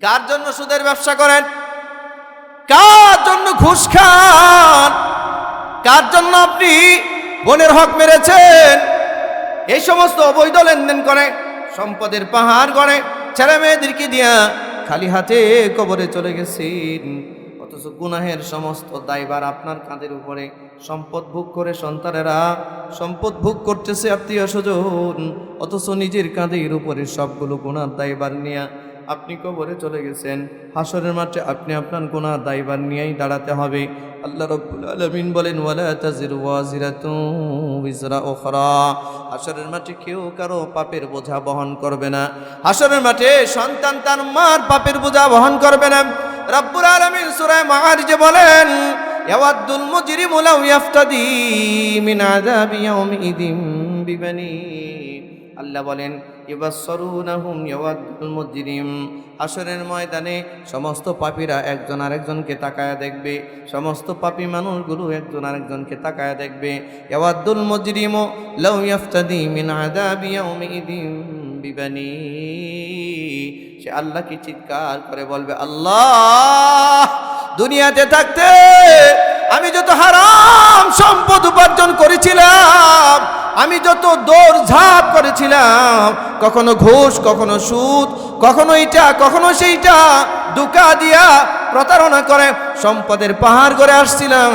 কার জন্য সুদের ব্যবসা করেন? কার জন্য ঘুষ খান? কার জন্য আপনি বোনের হক মেরেছেন? এই সমস্ত অবৈধ লেনদেন করে, সম্পদের পাহাড় গড়ে ছেলে মেয়েদেরকে দিয়া খালি হাতে কবরে চলে গেছেন। অথচ গুনাহের সমস্ত দায়ভার আপনার কাঁধের উপরে। সম্পদ ভোগ করে সন্তানেরা সম্পদ ভোগ করতেছে, আত্মীয় স্বজন, অথচ নিজের কাঁধের উপরে সবগুলো গুনার দায়ভার নিয়ে আপনি কবরে চলে গেছেন। হাসরের মাঠে আপনি আপনার গুনার দায়ভার নিয়েই দাঁড়াতে হবে। আল্লাহ রাব্বুল আলামিন বলেন, ওয়ালা তাজিরু ওয়াজিরাতুন বিজরা উখরা। হাসরের মাঠে কেউ কারো পাপের বোঝা বহন করবে না। হাসরের মাঠে সন্তান তার মার পাপের বোঝা বহন করবে না। রাব্বুল আলামিন সূরা মাআরিজে বলেন, ইয়াওয়াদ্দুল মুজরিমু লাউ ইয়াফতাদি মিন আযাবি ইয়াউমিদিন বিবানি। আল্লাহ বলেন, ইবাসসরুনাহুম ইয়াওয়াদ্দুল মুজরিম। হাসরের ময়দানে সমস্ত পাপীরা একজন আরেকজনকে তাকায়া দেখবে, সমস্ত পাপী মানুষগুলো একজন আরেকজনকে তাকায়া দেখবে। ইয়াওয়াদ্দুল মুজরিমু লাউ ইয়াফতাদি মিন আযাবি ইয়াউমিদিন বিবানি। সে আল্লাহকে চিৎকার করে বলবে, আল্লাহ, দুনিয়াতে থাকতে আমি যত হারাম সম্পদ উপার্জন করেছিলাম, আমি যত দৌড়ঝাঁপ করেছিলাম, কখনো ঘুষ, কখনো সুদ, কখনো এইটা, কখনো সেইটা, ধোঁকা দিয়া প্রতারণা করে সম্পদের পাহাড় করে আসছিলাম।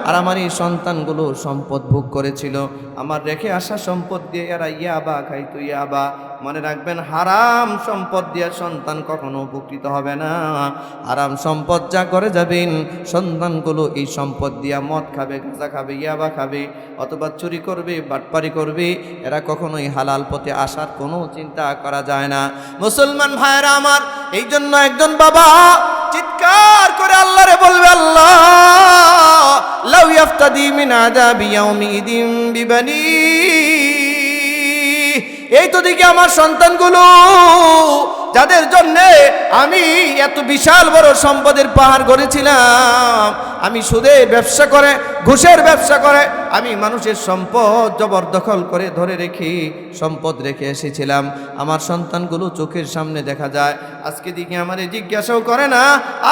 আর আমার এই সন্তানগুলো সম্পদ ভোগ করেছিল। আমার রেখে আসা সম্পদ দিয়ে এরা ইয়াবা খাইতো, ইয়াবা। মনে রাখবেন, হারাম সম্পদ দিয়ে সন্তান কখনো উপকৃত হবে না। হারাম সম্পদ যা করে যাবেন, সন্তানগুলো এই সম্পদ দিয়া মদ খাবে, গাঁজা খাবে, ইয়াবা খাবে, অথবা চুরি করবে, বাটপারি করবে। এরা কখনোই হালাল পথে আসার কোনো চিন্তা করা যায় না। মুসলমান ভাইয়েরা আমার, এই জন্য একজন বাবা চিৎকার করে আল্লাহরে বলবে, আল্লাহ, লাউ ইয়াফতাদি মিন আযাবি ইয়াউমিদিন বিবানি। এই তো দেখি আমার সন্তানগুলো, যাদের জন্য আমি এত বিশাল বড় সম্পদের পাহাড় গড়েছিলাম, আমি সুদের ব্যবসা করে, ঘুষের ব্যবসা করে আমি মানুষের সম্পদ জবরদখল করে ধরে রেখে সম্পদ রেখে এসেছিলাম। আমার সন্তানগুলো চোখের সামনে দেখা যায়, আজকে দিকে আমার জিজ্ঞাসাও করে না।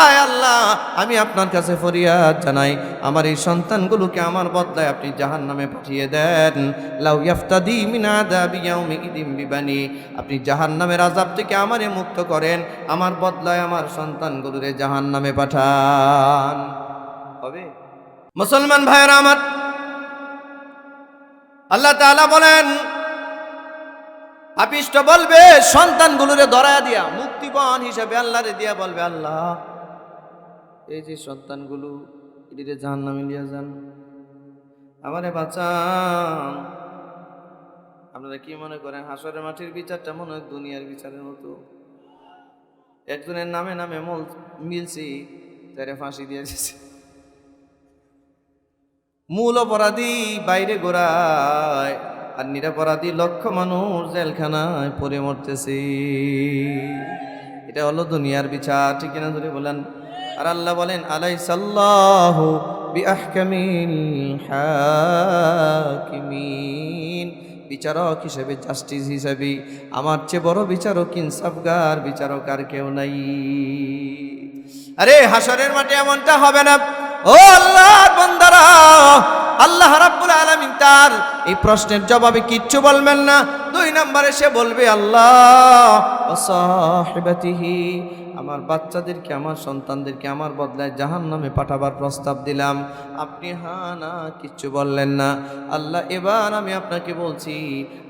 আয় আল্লাহ, আমি আপনার কাছে ফরিয়াদ জানাই, আমার এই সন্তানগুলোকে আমার বদলায় আপনি জাহান্নামে পাঠিয়ে দেন। লাউ ইয়াফতাদি মিন আযাবি ইয়াউমিদিন বিবানি। আপনি জাহান্নামের আযাব থেকে আমারে মুক্ত করেন, আমার বদলায় আমার সন্তানগুলোরে জাহান্নামে পাঠান। হবে? মুসলমান ভাইয়েরা আমার, আল্লাহ তাআলা বলেন, পাপিষ্ঠ বলবে সন্তানগুলোরে ধরায়া দিয়া, মুক্তিপণ হিসেবে আল্লাহরে দিয়া বলবে, আল্লাহ, এই যে সন্তানগুলো, এটিরে জাহান্নামে নিয়ে যান, আমারে বাঁচান। আপনারা কি মনে করেন হাসরের মাঠের বিচারটা মনে হয় দুনিয়ার বিচারের মতো? একজনের নামে নামে মিলছি, তারে ফাঁসি দিয়ে দিয়েছে। মূল অপরাধী বাইরে গোড়ায়, আর নিরপরাধী লক্ষ মানুষ জেলখানায় পড়ে মরতেছে। এটা হলো দুনিয়ার বিচার, ঠিক কিনা ধরে বলেন? আর আল্লাহ বলেন, আলাইসাল্লাহু বিআহকামিল হাকিমিন। বিচারক হিসেবে, জাস্টিস হিসেবে আমার চেয়ে বড় বিচারক, ইনসাফগার বিচারক আর কেউ নাই। আরে হাসরের মাঠে এমনটা হবে না। ও আল্লাহর বান্দারা, আল্লাহ রাব্বুল আলামিন তার এই প্রশ্নের জবাবে কিচ্ছু বলবেন না। 2 নম্বরে সে বলবে, আল্লাহ ওয়া সাহিবাতিহি, আমার বাচ্চাদেরকে, আমার সন্তানদেরকে আমার বদলায় জাহান্নামে পাঠাবার প্রস্তাব দিলাম, আপনি হ্যাঁ না কিচ্ছু বললেন না। আল্লাহ, এবার আমি আপনাকে বলছি,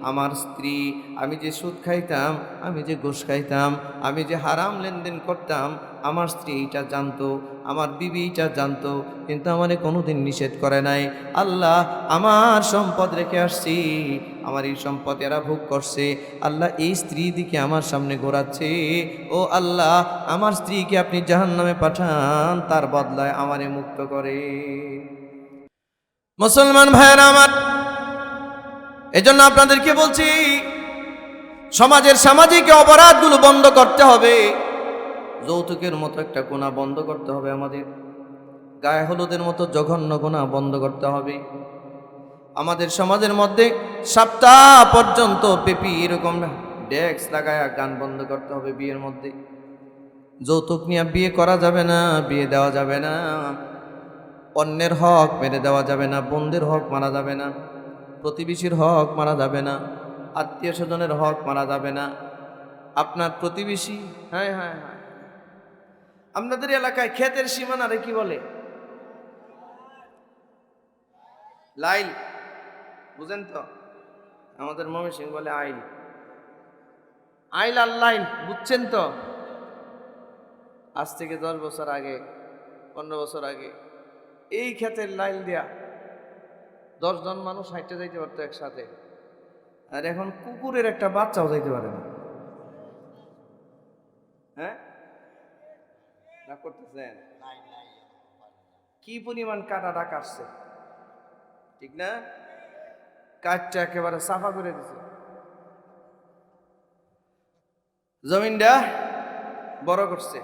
আমার স্ত্রী, আমি যে সুদ খাইতাম, আমি যে ঘুষ খাইতাম, আমি যে হারাম লেনদেন করতাম, আমার স্ত্রী এটা জানতো, আমার বিবি এটা জানতো, কিন্তু আমারে কোনোদিন নিষেধ করে নাই। আল্লাহ, আমার সম্পদ রেখে আসছি, আমার এই সম্পদ এরা ভোগ করছে। আল্লাহ, এই স্ত্রী দিকে আমার সামনে ঘোরাচ্ছে। ও আল্লাহ, আমার স্ত্রীকে আপনি জাহান্নামে পাঠান, তার বদলায় আমারে মুক্ত করে। মুসলমান ভাইয়েরা আমার, এজন্য আপনাদেরকে বলছি, সমাজের সামাজিক অপরাধগুলো বন্ধ করতে হবে। যৌতুকের মতো একটা গুনাহ বন্ধ করতে হবে, আমাদের গায়ে হলুদের মতো জঘন্য গুনাহ বন্ধ করতে হবে। আমাদের সমাজের মধ্যে সপ্তাহ পর্যন্ত পেপি এরকম ডেস্ক লাগায়া গান বন্ধ করতে হবে বিয়ের মধ্যে। যৌতুক নিয়ে বিয়ে করা যাবে না, বিয়ে দেওয়া যাবে না, অন্যের হক মেরে দেওয়া যাবে না, বন্ধুর হক মারা যাবে না, প্রতিবেশীর হক মারা যাবে না, আত্মীয় স্বজনের হক মারা যাবে না। আপনার প্রতিবেশী, হ্যাঁ হ্যাঁ হ্যাঁ, আপনাদের এলাকায় ক্ষেতের সীমানারে কি বলে? লাইল, বুঝেন তো? আমাদের ময়মনসিংহ বলে আইল। আইল আর লাইল, বুঝছেন তো? আজ থেকে 10 বছর আগে, 15 বছর আগে এই ক্ষেতের লাইল দিয়া 10 জন মানুষ হাঁটতে যাইতে পারতো একসাথে, আর এখন কুকুরের একটা বাচ্চাও যাইতে পারে না। হ্যাঁ, না করতেছেন? কি পরিমাণ কাটাটা কাটছে, ঠিক না? কাঠটা একেবারে সাফা করে দিছে, জমিনটা বড় করছে।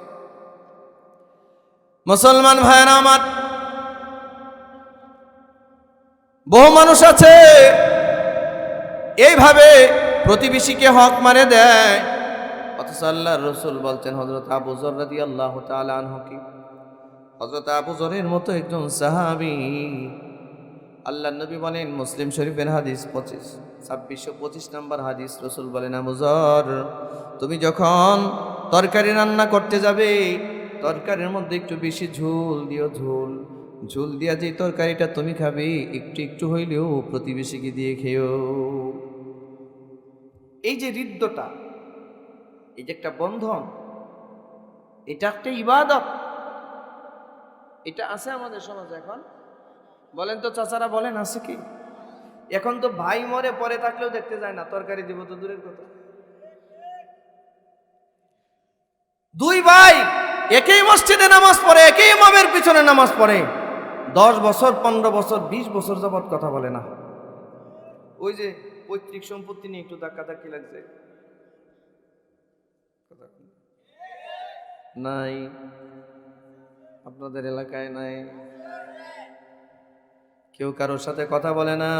মুসলমান ভাইয়েরা আমার, বহু মানুষ আছে এইভাবে প্রতিবেশীকে হক মারে দেয়, অথচ আল্লাহর রাসূল বলছেন, হযরত আবু যর রাদিয়াল্লাহু তাআলা আনহু কি, হযরত আবু যরের মতো একজন সাহাবী, আল্লাহর নবী বলেন, মুসলিম শরীফের হাদিস 2625 নম্বর হাদিস, রাসূল বলেন, আবু যর, তুমি যখন তরকারি রান্না করতে যাবে, তরকারির মধ্যে একটু বেশি ঝোল দিও, ঝোল দিয়া যে তরকারিটা তুমি খাবে, একটু একটু হইলেও প্রতিবেশীকে দিয়ে খেও। এই যে হৃদ্যটা, এই যে একটা বন্ধন, এটা একটা ইবাদত, এটা আছে আমাদের সমাজে এখন? বলেন তো চাচারা, বলেন আছে কি? এখন তো ভাই মরে পরে থাকলেও দেখতে যায় না, তরকারি দিব তো দূরের কথা। দুই ভাই একই মসজিদে নামাজ পড়ে, একই ইমামের পিছনে নামাজ পড়ে, 10 বছর 15 বছর 20 বছর যাবত কথা বলে না। ওই যে পৈতৃক সম্পত্তি নিয়ে একটু ধাক্কাধাক্কি লাগছে, নাই? আপনাদের এলাকায় নাই? কেউ কারোর সাথে কথা বলে না,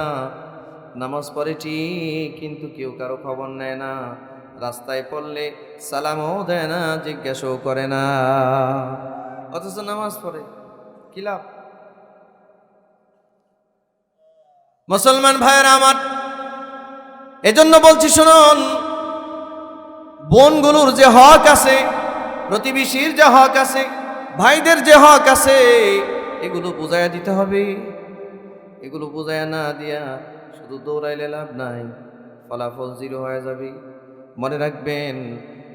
নামাজ পড়ে ঠিক, কিন্তু কেউ কারো খবর নেয় না, রাস্তায় পড়লে সালামও দেয় না, জিজ্ঞাসাও করে না, অথচ নামাজ পড়ে। কি লাভ? মুসলমান ভাইয়েরা আমার, এজন্য বলছি শুনুন, বোনগুলোর যে হক আছে, প্রতিবেশীর যে হক আছে, ভাইদের যে হক আছে, এগুলো বুঝাইয়া দিতে হবে। এগুলো বুঝাইয়া না দিয়া শুধু দৌড়াইলে লাভ নাই, ফলাফল 0 হয়ে যাবে। মনে রাখবেন,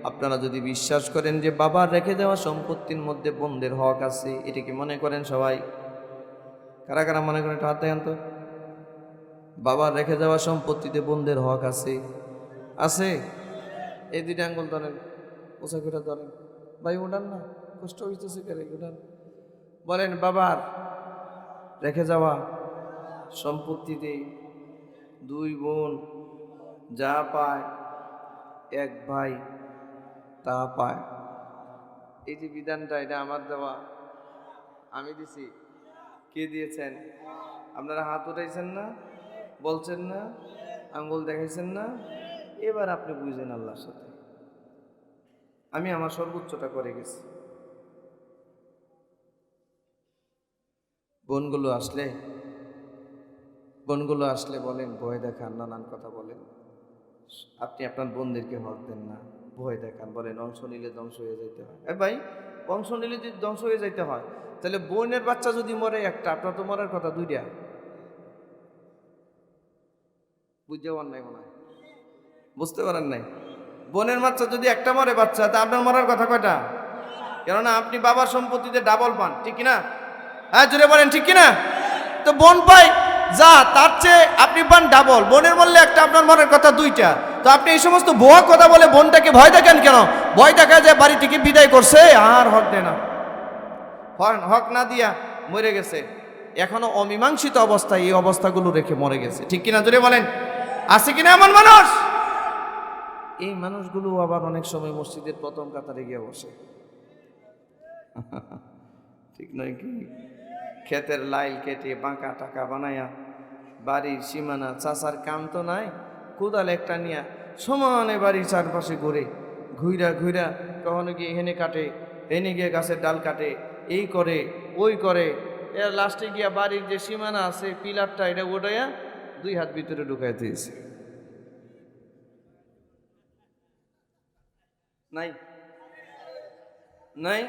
আপনারা যদি বিশ্বাস করেন যে বাবার রেখে দেওয়া সম্পত্তির মধ্যে বোনদের হক আছে, এটা কি মনে করেন সবাই? কারা কারা মনে করেন? একটু হাত দেখান তো। বাবার রেখে যাওয়া সম্পত্তিতে বোনদের হক আছে? আছে? এই 2টা আঙ্গুল ধরেন, পোশাক করে ধরেন, ভাই উঠান না, কষ্ট হইতেছে, কেরে উঠান। বলেন, বাবার রেখে যাওয়া সম্পত্তিতে 2 বোন যা পায়, 1 ভাই তা পায়। এই যে বিধানটা, এটা আমার দেওয়া, আমি দিছি। কে দিয়েছেন? আপনারা হাত উঠাইছেন না, বলছেন না, আঙ্গুল দেখাইছেন না। এবার আপনি বুঝেন আল্লাহর সাথে, আমি আমার সর্বোচ্চটা করে গেছি। বোনগুলো আসলে বলেন, ভয় দেখান, নানান কথা বলেন। আপনি আপনার বোনদেরকে হক দেন না, ভয় দেখান, বলেন অংশ নিলে ধ্বংস হয়ে যেতে হয়। ভাই, অংশ নিলে যদি ধ্বংস হয়ে যেতে হয়, তাহলে বোনের বাচ্চা যদি মরে একটা, আপনার তো মরার কথা 2টা। বুঝতে পারেন নাই মনে হয়, বুঝতে পারেন নাই? বোনের বাচ্চা যদি একটা মরে বাচ্চা, তা আপনার মরার কথা কয়টা? কেননা আপনি বাবার সম্পত্তিতে ডাবল পান, ঠিক কিনা? হ্যাঁ, জুড়ে বলেন, ঠিক কিনা? তো বোন পাই যা, তার চেয়ে আপনি পান ডাবল। বোনের মরলে একটা, আপনার মরার কথা 2টা। তো আপনি এই সমস্ত ভুয়া কথা বলে বোনটাকে ভয় দেখেন কেন? ভয় দেখা যায় বাড়ি থেকে বিদায় করছে, আর হক দেয় না, হক না দিয়া মরে গেছে, এখনো অমীমাংসিত অবস্থায় এই অবস্থাগুলো রেখে মরে গেছে, ঠিক কিনা? জুড়ে বলেন, আছে কিনা এমন মানুষ? এই মানুষগুলো আবার অনেক সময় মসজিদের প্রথম কাতারে গিয়ে বসে, ঠিক নয় কি? ক্ষেতের লাইল কেটে বাঁকা টাকা বানায়া বাড়ির সীমানা, চাষার কাম তো নাই, কোদাল একটা নিয়া সমানে বাড়ির চারপাশে ঘুরে, ঘুইরা ঘুইরা কখনো গিয়ে এখানে কাটে, এনে গিয়ে গাছের ডাল কাটে, এই করে ওই করে, এর লাস্টে গিয়া বাড়ির যে সীমানা আছে পিলারটা এটা ওটাইয়া 2 হাত ভিতরে ঢুকাই দিয়েছে। নাই নাই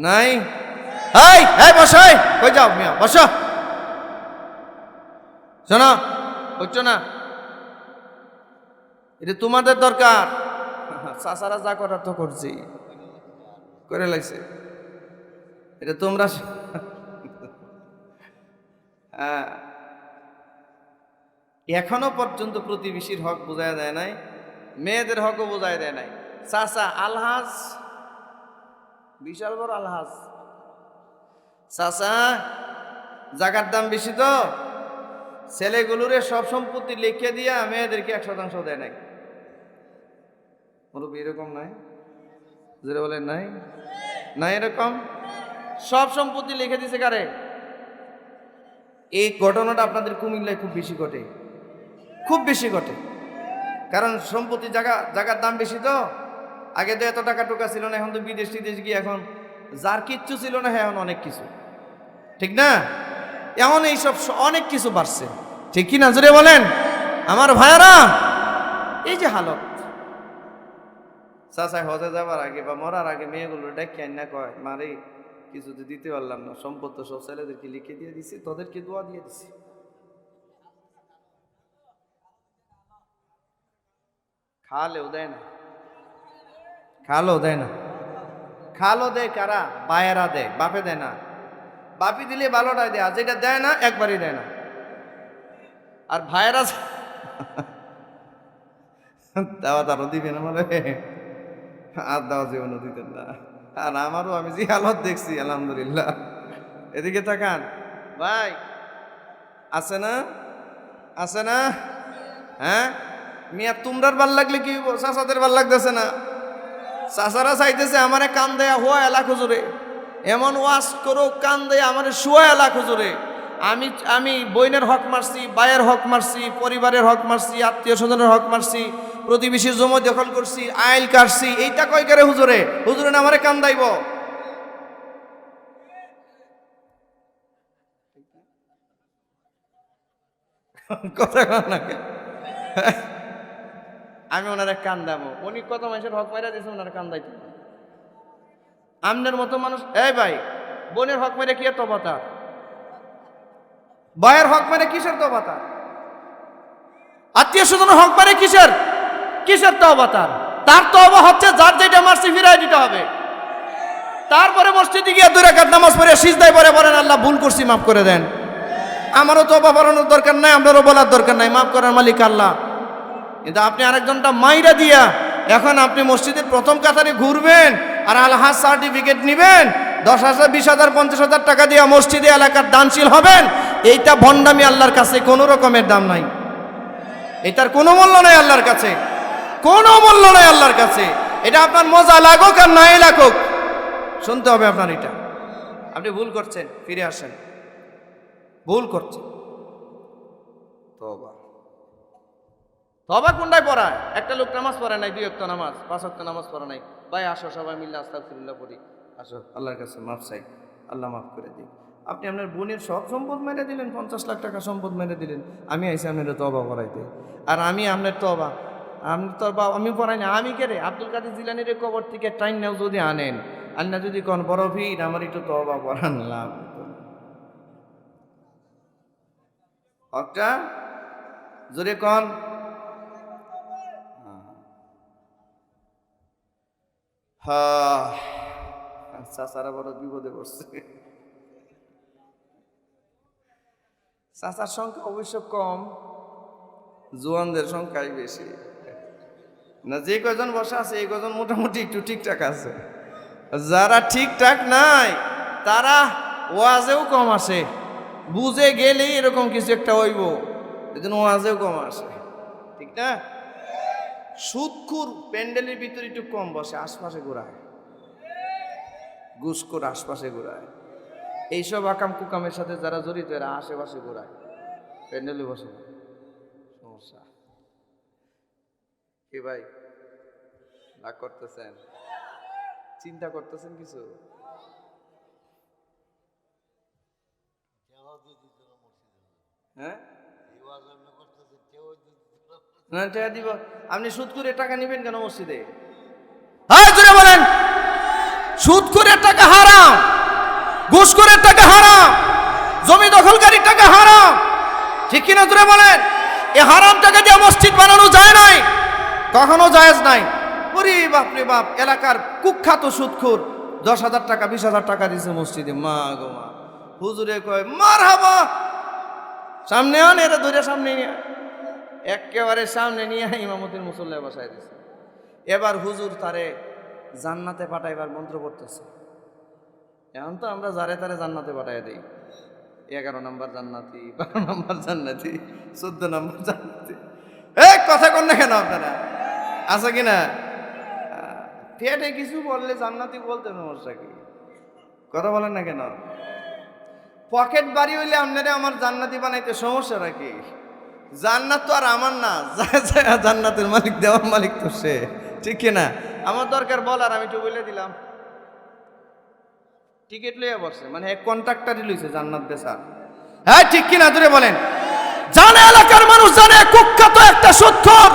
নাই, এই এই বসো, এই কই যাও মিয়া, বসো। শোনো, বুঝছো না, এটা তোমাদের দরকার। চাচারা যা করার তো করছি, করে লাইছে, এটা তোমরা। হ্যাঁ, এখনো পর্যন্ত প্রতিবেশীর হক বোঝায় দেয় নাই, মেয়েদের হকও বোঝায় দেয় নাই। চাচা আলহাজ, বিশাল বড় আলহাজ চাচা, জায়গার দাম বেশি তো ছেলেগুলোরে সব সম্পত্তি লিখে দিয়া মেয়েদেরকে 1% দেয় নাই। মুরব্বী এরকম নাই? যেটা বলেন নাই, নাই এরকম সব সম্পত্তি লিখে দিছে কারে? এই ঘটনাটা আপনাদের কুমিল্লায় খুব বেশি ঘটে, খুব বেশি ঘটে। কারণ সম্পত্তি জায়গার দাম বেশি তো। আগে তো এত টাকা টোকা ছিল না, এখন তো বিদেশ টিদেশ গিয়ে এখন যার কিচ্ছু ছিল না, হ্যাঁ এখন অনেক কিছু, ঠিক না? এমন এইসব অনেক কিছু বাড়ছে, ঠিক কি না জোরে বলেন আমার ভাইয়ারা? এই যে হালত, চাচা হজে যাবার আগে বা মরার আগে মেয়েগুলো ডেকে না কয়, মারে কিছু তো দিতে পারলাম না, সম্পদ তো সব ছেলেদেরকে লিখে দিয়ে দিছি, তোদেরকে দোয়া দিয়ে দিছি। খালেও দেয় না, খালও দেয় না, খালও দেয় কারা? বায়েরা দেয়, বাপে দেয় না। বাপি দিলে ভালোটাই দেয়, আর যেটা দেয় না একবারই দেয় না। আর ভাইয়েরা দেওয়া তারও দিবে না, মানে আর দেওয়া জীবনও দিতেন না। আর আমারও আমি যে হালত দেখছি আলহামদুলিল্লাহ। এদিকে তাকান ভাই, আছে না, আছে না? হ্যাঁ মিয়া, তোমরার ভাল লাগলে কি চাচাদের ভাল লাগতেছে না? চাচারা চাইতেছে আমারে কান দেয়া হওয়া এলাক হুজুরে, এমন ওয়াজ করো কান দেয়া আমারে শুয়া এলাক হুজুরে। আমি বইনের হক মারছি, বায়ের হক মারছি, পরিবারের হক মারছি, আত্মীয় স্বজনের হক মারছি, প্রতিবেশীর জমি দখল করছি, আইল কাটছি, এইটা কয় করে হুজুরে? হুজুরে না আমারে কান দাইব? কথা কন না কেন? আমি ওনারে কান দাবো, উনি কত মানুষের হক মাইরা দিয়েছে, ওনারে কান দাইতে আমনের মতো মানুষ। এই ভাই, বোনের হক মেরে কি তবা তার? ভাইয়ের হক মেরে কিসের তবা তার? আত্মীয় স্বজনের হক মেরে কিসের কিসের তবা তার? তার তবা হচ্ছে যার যেটা মারছি ফিরাই দিতে হবে। তারপরে মসজিদে গিয়ে 2 রাকাত নামাজ পড়ে সিজদায় পড়ে বলেন, আল্লাহ ভুল করছি মাফ করে দেন। আমারও তবা পড়ানোর দরকার নাই, আপনারও বলার দরকার নাই, মাফ করার মালিক আল্লাহ। কিন্তু আপনি আরেকজনটা মাইরা দিয়া এখন আপনি মসজিদের প্রথম কাতারে ঘুরবেন আর আলহাজ সার্টিফিকেট নিবেন, 10,000 20,000 50,000 টাকা দিয়ে মসজিদে এলাকার দানশীল হবেন। এইটা ভণ্ডামি, আল্লাহর কাছে কোনো রকমের দাম নাই, এটার কোনো মূল্য নাই আল্লাহর কাছে, কোনো মূল্য নাই আল্লাহর কাছে। এটা আপনার মজা লাগুক আর নাই লাগুক, শুনতে হবে আপনার। এটা আপনি ভুল করছেন, ফিরে আসেন, ভুল করছেন। তওবা, তওবা কোনটায় পড়ায়? একটা লোক নামাজ পড়ে নাই, 2 ওয়াক্ত নামাজ, 5 ওয়াক্ত নামাজ পড়ে নাই, ভাই আসো সবাই মিলে আস্তাগফিরুল্লাহ পড়ি, আসো আল্লাহর কাছে মাফ চাই, আল্লাহ মাফ করে দিন। আপনি আপনার বোনের সব সম্পদ মেরে দিলেন, 50 লাখ টাকা সম্পদ মেরে দিলেন, আমি আইসি আপনার তওবা পড়াইতে, আর আমি আপনার তওবা আমি পড়াই না। আমি কে রে? আব্দুল কাদের জিলানীর কবর থেকে টাইম নাও যদি আনেন, আল্লাহ যদি কন বড় ভিড়, আমার একটু তওবা পড়ান, লাভ হকটা জোরে কন। হ্যাঁ, চাচারা বড় বিপদে পড়ছে। চাচার সংখ্যা অবশ্য কম, জোয়ানদের সংখ্যাই বেশি না। যে কয়জন বসা আছে এই কয়জন মোটামুটি একটু ঠিকঠাক আছে, যারা ঠিকঠাক নাই তারা ওয়াজেও কম আসে, বুঝে গেলেই এরকম কিছু একটা হইব, এজন্য ওয়াজেও কম আসে, ঠিক না? সুদখুর প্যান্ডেলের ভিতরে একটু কম বসে, আশপাশে ঘোরায়, ঘুষখোর আশপাশে ঘোরায়, এইসব আকাম কুকামের সাথে যারা জড়িত এরা আশেপাশে ঘোরায়, প্যান্ডেলে বসে না। সমস্যা কি ভাই? রাগ করতেছেন, চিন্তা করতেছেন কিছু? হ্যাঁ, না টাকা দিব। আপনি সুদ করে টাকা নিবেন কেন মসজিদে? হ্যাঁ জোরে বলেন। সুদ করে টাকা হারাম, ঘুষ করে টাকা হারাম, জমি দখলকারী টাকা হারাম, ঠিক কিনা জোরে বলেন? এই হারাম টাকা দিয়ে মসজিদ বানানো যায় নাই, কখনো জায়েজ নাই। ওরে বাপ রে বাপ, এলাকার কুখ্যাত সুদখোর 10,000 টাকা 20,000 টাকা দিছে মসজিদে। মা গো মা, হুজুরে কয় মারহাবা, সামনে আন, এরা ধরে সামনে নিয়ে, একেবারে সামনে নিয়ে ইমামতির মুসল্লায় বসায় দিছে। এবার হুজুর তারে জান্নাতে পাঠাইবার মন্ত্র পড়তেছে। এখন তো আমরা যারে তারে জান্নাতে পাঠাই দিই, 11 নম্বর জান্নাতি, 12 নম্বর জান্নাতি, 14 নম্বর জান্নাতি। কথা কন না কেন আপনারা? আছে কিনা? পেটে কিছু বললে জান্নাতি বলতে সমস্যা কি? কথা বলেন না কেন? পকেট বাড়ি হইলে আপনারা আমার জান্নাতি বানাইতে সমস্যাটা কি? জান্নাত তো আর আমার না, জান্নাতের মালিক দেওয়ার মালিক তো সে, ঠিক কিনা? আমার দরকার বলার, আমি তো বলে দিলাম। টিকিট লইয়া বসে, মানে এক কন্ট্রাক্টারই লইছে জান্নাত বেচা। হ্যাঁ ঠিক কিনা জোরে বলেন? জানে, এলাকার মানুষ জানে কুখ্যাত একটা সুদখোর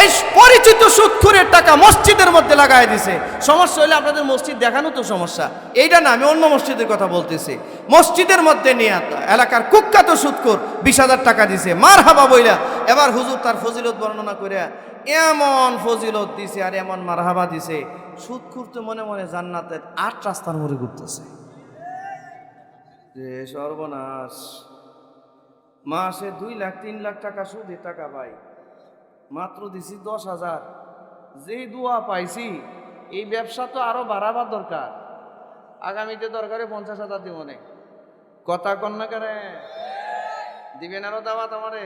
এই পরিচিত সুদখোরের টাকা মসজিদের মধ্যে লাগাই দিছে। সমস্যা হইলে আপনাদের মসজিদ দেখানো তো সমস্যা, এইটা না, আমি অন্য মসজিদের কথা বলতেছি। মসজিদের মধ্যে নিয়ে এলাকার কুখ্যাত সুদখোর 20,000 টাকা দিছে, মারহাবা বইলা। এবার হুজুর তার ফজিলত বর্ণনা করে এমন ফজিলত দিছে আর এমন মারহাবা দিছে, সুদখোর তো মনে মনে জান্নাতের 8 রাস্তার মোড়ে ঘুরতেছে। যে সর্বনাশ, মাসে 2 লাখ 3 লাখ টাকা সুদে টাকা পাই, মাত্র দিছি 10,000। যেই দোয়া পাইছি, এই ব্যবসা তো আরো বাড়াবার দরকার, আগামীতে দরকারে 50,000 দিব না। কথা কন না কেন? দিবেন আরো দাওয়াত আমারে?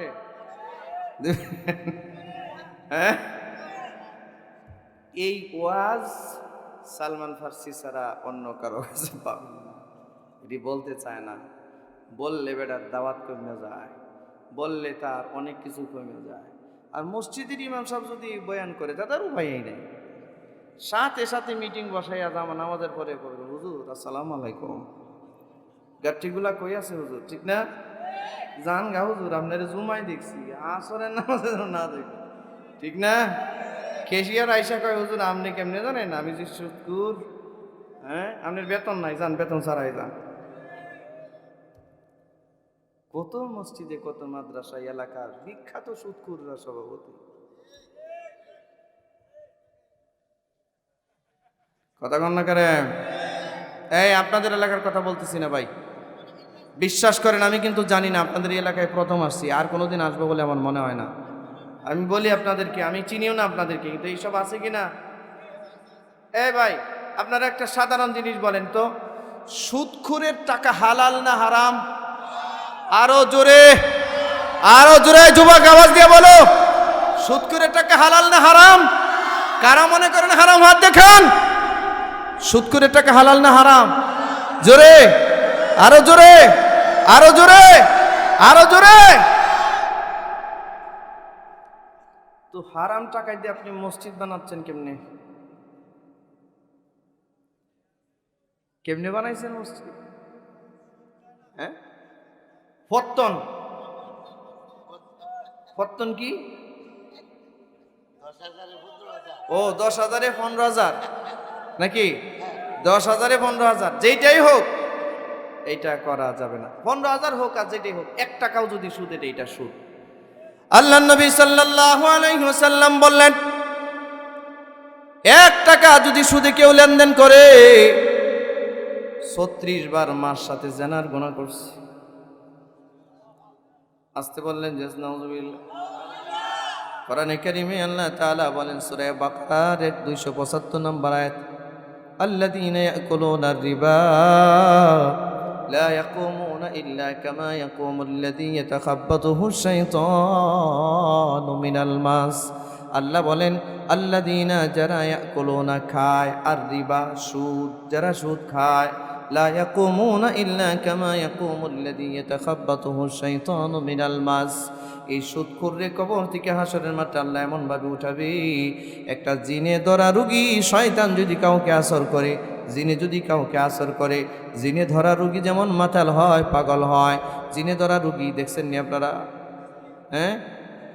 হ্যাঁ, এই ওয়াজ সালমান ফার্সি ছাড়া অন্য কারো কাছে পাবেন না। এটি বলতে চায় না, বললে বেটার দাওয়াত কমে যায়, বললে তার অনেক কিছু কমে যায়। আর মসজিদের ইমাম সাহেব যদি বয়ান করে, তাদের উপায়ই নেই। সাথে সাথে মিটিং বসাইয়া জামা নামাজের পরে করবে, হুজুর আসসালামু আলাইকুম, গাঠিগুলা কই আছে হুজুর, ঠিক না? জান গা হুজুর, আপনার জুমাই দেখছি, আসরের নামাজে না দেখি, ঠিক না? কেশিয়ার আইসা কয়, হুজুর আপনি কেমনে জানেন আমি যে সুদখোর? হ্যাঁ, আপনার বেতন নাই, যান বেতন ছাড়াই যান। কত মসজিদে, কত মাদ্রাসা, এলাকার বিখ্যাত সুদখোররা সভাপতি। কথা কন না করে? এই আপনাদের এলাকার কথা বলতেছি না ভাই, বিশ্বাস করেন আমি কিন্তু জানি না, আপনাদের এই এলাকায় প্রথম আসছি, আর কোনোদিন আসবো বলে আমার মনে হয় না। আমি বলি আপনাদেরকে, আমি চিনিও না আপনাদেরকে, কিন্তু এইসব আছে কি না? ভাই, আপনারা একটা সাধারণ জিনিস বলেন তো, সুদখোরের টাকা হালাল না হারাম? আরো জোরে, আরো জোরে যুবক আওয়াজ দিয়ে বলো, সুদখোরের টাকা হালাল না হারাম? কারা মনে করেন হারাম, হাত দেখান। সুদখোরের টাকা হালাল না হারাম? জোরে, আরো জোরে, আরো জোরে, আরো জোরে। তো হারাম টাকায় দিয়ে আপনি মসজিদ বানাচ্ছেন কেমনে? কেমনে বানাইছেন মসজিদ? হ্যাঁ, পত্তন, পত্তন কি? ও 10,000-এ 15,000 নাকি? 10,000-এ 15,000, যেইটাই হোক এইটা করা যাবে না। 15,000 হোক আর যেটাই হোক, 1 টাকাও যদি সুদ, এটা সুদ। আল্লাহ নবী সাল্লাল্লাহু আলাইহি ওয়াসাল্লাম বললেন, 1 টাকা যদি সুদে কেউ লেনদেন করে, 36 বার মার সাথে জিনার গুনাহ করছে। আসতে বললেন যে নাউযুবিল্লাহ। কোরআনে কারীমে আল্লাহ তাআলা বলেন সূরা বাকারার 275 নম্বর আয়াত, আল্লাযীনা ইয়াকুলুনা আর-রিবা লা ইয়াকুমুনা ইল্লা কামা ইয়াকুমুল্লাযী ইয়াতাখাব্বাতুহু আশ-শাইতানু মিনাল মাস। আল্লাহ বলেন আল্লাযীনা, যারা ইয়াকুলুনা খায়, আর রিবা সুদ, যারা সুদ খায়, লা ইয়াকুমুনা ইল্লা কামা ইয়াকুমুল্লাযী ইয়াতাখাব্বাতুহু শাইতানু মিনাল মাস। এই সুদখোররে কবর থেকে হাসরের মাঠে আল্লাহ এমনভাবে উঠাবে, একটা জিনে ধরা রুগী শয়তান যদি কাউকে আসর করে, জিনে যদি কাউকে আসর করে, জিনে ধরা রুগী যেমন মাতাল হয়, পাগল হয়। জিনে ধরা রুগী দেখছেন নি আপনারা? হ্যাঁ,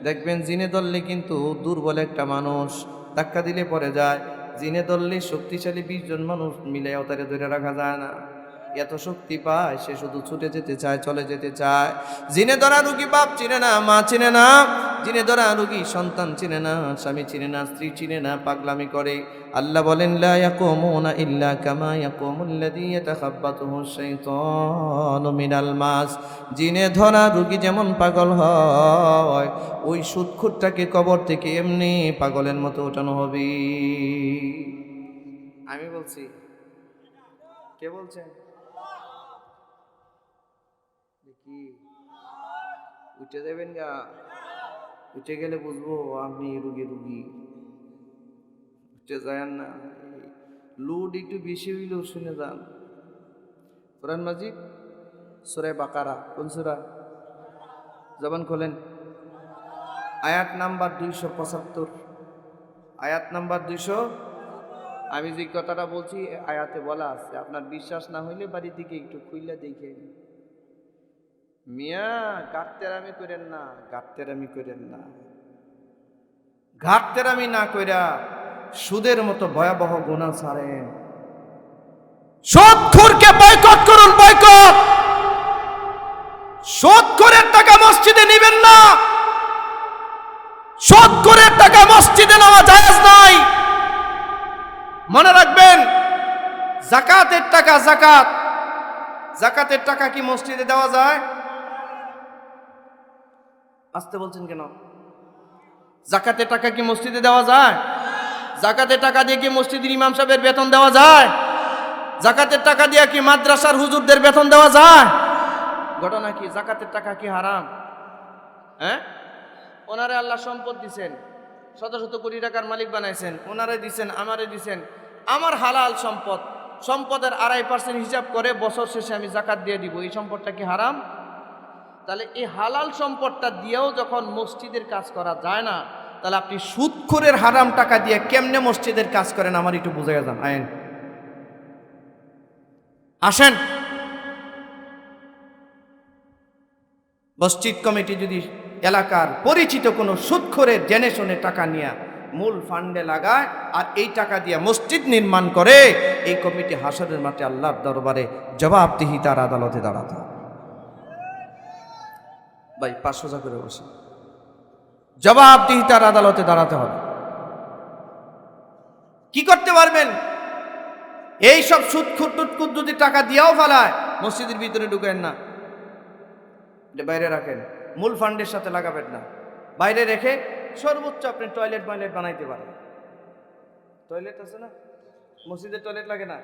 দেখবেন জিনে ধরলে কিন্তু দুর্বল একটা মানুষ ধাক্কা দিলে পড়ে যায়। জিনে ধরলে শক্তিশালী 20 জন মানুষ মিলে তারে ধরে রাখা যায় না, এত শক্তি পায় সে শুধু ছুটে যেতে চায়, চলে যেতে চায়। জিনে ধরা রুগী বাপ চিনে না, মা চিনে না। জিনে ধরা রুগী সন্তান চিনে না, স্বামী চিনে না, স্ত্রী চিনে না, পাগলামি করে। আল্লাহ বলেন লা ইয়াকুমুনা ইল্লা কামা ইয়াকুমুল্লাযী ইয়াতাখাব্বাতুহু শাইতানু মিনাল মাস। জিনে ধরা রুগী যেমন পাগল হয়, ওই সুদখোরটাকে কবর থেকে এমনি পাগলের মতো ওঠানো হবে। আমি বলছি, কে বলছেন? কি উঠে যাবেন গা? উঠে গেলে বুঝবো আপনি রুগী। উঠে যায়েন না, লুড একটু বেশি হইলেও শুনে যান। কোরআন মাজিদ সূরা বাকারা, কোন সূরা? জবান খোলেন, আয়াত নাম্বার 275। আয়াত নাম্বার 200। আমি যে কথাটা বলছি আয়াতে বলা আছে, আপনার বিশ্বাস না হইলে বাড়ি থেকে একটু খুইলা দেখে। মিয়া গাত্তেরামি করেন না, ঘাটতেরামি না কইরা সুদের মতো ভয়াবহ গুনাহ ছাড়েন। সুদখোরকে বয়কট করুন, বয়কট। সুদখোরের টাকা মসজিদে নেবেন না, সুদখোরের টাকা মসজিদে নেওয়া জায়েজ নাই। মনে রাখবেন, যাকাতের টাকা, যাকাতের টাকা কি মসজিদে দেওয়া যায়? আসতে বলছেন কেন? যাকাতের টাকা কি মসজিদে দেওয়া যায়? যাকাতের টাকা দিয়ে কি মসজিদের ইমাম সাহেবের বেতন দেওয়া যায়? যাকাতের টাকা দিয়ে কি মাদ্রাসার হুজুরদের বেতন দেওয়া যায়? ঘটনা কি? যাকাতের টাকা কি হারাম? হ্যাঁ, ওনারে আল্লাহ সম্পদ দিছেন, শত শত কোটি টাকার মালিক বানাইছেন, ওনারে দিছেন, আমারে দিছেন। আমার হালাল সম্পদ, সম্পদের 2.5% হিসাব করে বছর শেষে আমি যাকাত দিয়ে দিব, এই সম্পদটা কি হারাম? তাহলে এই হালাল সম্পদটা দিয়েও যখন মসজিদের কাজ করা যায় না, তাহলে আপনি সুদখোরের হারাম টাকা দিয়ে কেমনে মসজিদের কাজ করেন আমার একটু বুঝাইয়া যান। আইন আসেন, মসজিদ কমিটি যদি এলাকার পরিচিত কোনো সুদখোরের জেনে শুনে টাকা নিয়ে মূল ফান্ডে লাগায় আর এই টাকা দিয়ে মসজিদ নির্মাণ করে, এই কমিটি হাসরের মাঠে আল্লাহর দরবারে জবাবদিহিতার আদালতে দাঁড়াতে হবে। ভাই 500 টাকা করে বসে জবাবদিহিতার আদালতে দাঁড়াতে হবে। কি করতে পারবেন? এই সব সুদখোর টুটকুর যদি টাকা দিয়েও ফেলায়, মসজিদের ভিতরে ঢুকেন না, বাইরে রাখেন, মূল ফান্ডের সাথে লাগাবেন না। বাইরে রেখে সর্বোচ্চ আপনি টয়লেট বানাইতে পারেন। টয়লেট আছে না, মসজিদের টয়লেট লাগে না,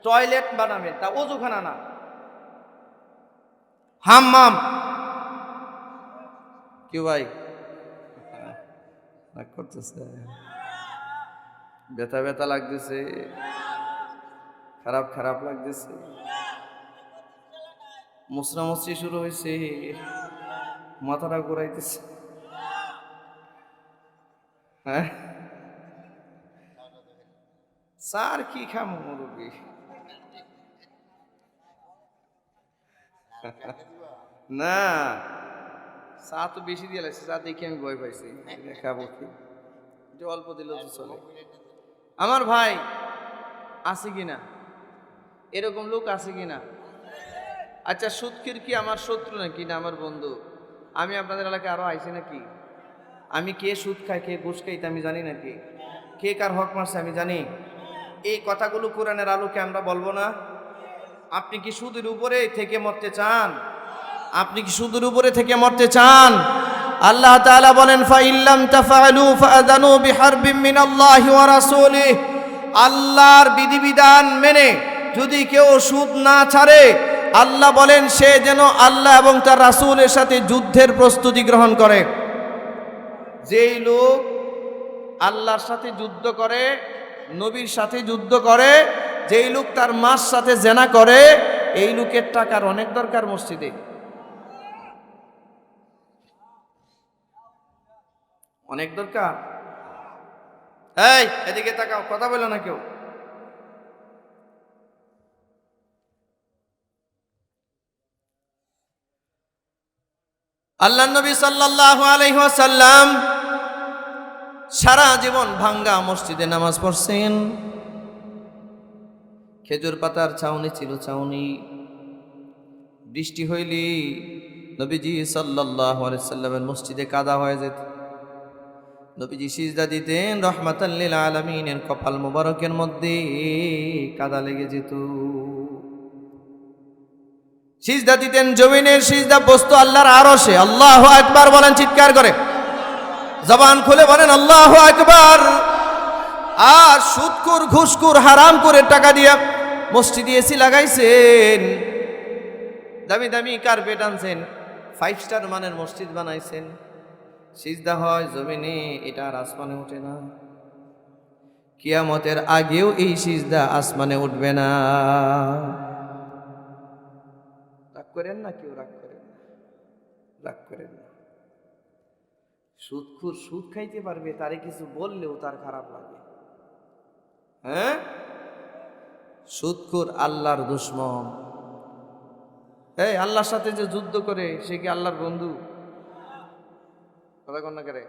টয়লেট বানাবেন, তা ওযুখানা না, হাম্মাম। কি ভাই রাগ করতেছে? ব্যথা লাগতেছে, খারাপ লাগতেছে, মুসরামসরি শুরু হয়েছে, মাথাটা ঘুরাইতেছে। হ্যাঁ, স্যার কি খামো মুরব্বী? না, চা তো বেশি দিয়ে লাগছে, চা দেখে আমি ভয় পাইছি, খাবো কি? অল্প দিলে তো চলে। আমার ভাই আছে কিনা এরকম লোক? আছে কিনা? আচ্ছা, সুদখোর কি আমার শত্রু নাকি না আমার বন্ধু? আমি আপনাদের এলাকায় আরো আইছি নাকি? আমি কে সুদ খাই, কে ঘুষ খাই আমি জানি নাকি? কে কার হক মারছে আমি জানি? এই কথাগুলো কোরআনের আলোকে আমরা বলবো না? আপনি কি সুদের উপরে থেকে মরতে চান? আপনি কি সুদের উপরে থেকে মরতে চান? আল্লাহ তাআলা বলেন, ফাইল্লাম তাফআলু ফাআযানু বিহারবিম মিনাল্লাহি ওয়া রাসূলিহি। আল্লাহর বিধিবিধান মেনে যদি কেউ সুদ না ছাড়ে, আল্লাহ বলেন সে যেন আল্লাহ এবং তার রাসূলের সাথে যুদ্ধের প্রস্তুতি গ্রহণ করে। যেই লোক আল্লাহর সাথে যুদ্ধ করে, নবীর সাথে যুদ্ধ করে, যেই লোক তার মার সাথে জেনা করে এই লোকের টাকার অনেক দরকার মসজিদে, অনেক দরকার। এই এদিকে তাকাও, কথা বলো না কেউ। আল্লাহ নবী সাল্লাল্লাহু আলাইহি ওয়াসাল্লাম সারা জীবন ভাঙ্গা মসজিদে নামাজ পড়ছেন। খেজুর পাতার ছাউনি ছিল, ছাউনি। বৃষ্টি হইলি নবীজি সাল্লাল্লাহু আলাইহি ওয়াসাল্লামের মসজিদে কাদা হয়ে যেত। নবীজি সিজদা দিতেন, রহমাতাল লিল আলামিনের কপাল মোবারকের মধ্যে কাদা লেগে যেত। সিজদা দিতেন, জমিনের সিজদা বস্তু আল্লাহর আরশে। আল্লাহু আকবার বলেন চিৎকার করে, জবান খুলে বলেন আল্লাহু আকবার। আর সুদখোর, ঘুষখোর, হারাম করে টাকা দিয়া মসজিদে এসি লাগাইছেন, দামি দামি কার্পেট আনছেন, 5 স্টার মানের মসজিদ বানাইছেন। সিজদা হয় জমিনে, এটা আর আসমানে ওঠে না। কিয়ামতের আগেও এই সিজদা আসমানে উঠবে না। রাগ করেন না কেউ, রাগ করেন না, রাগ করেন না। সুদখোর সুদ খাইতে পারবে, তারে কিছু বললেও তার খারাপ লাগে। হ্যাঁ, সুদখোর আল্লাহর দুশমন। এই আল্লাহর সাথে যে যুদ্ধ করে সে কি আল্লাহর বন্ধু? কথা কন্যা করে।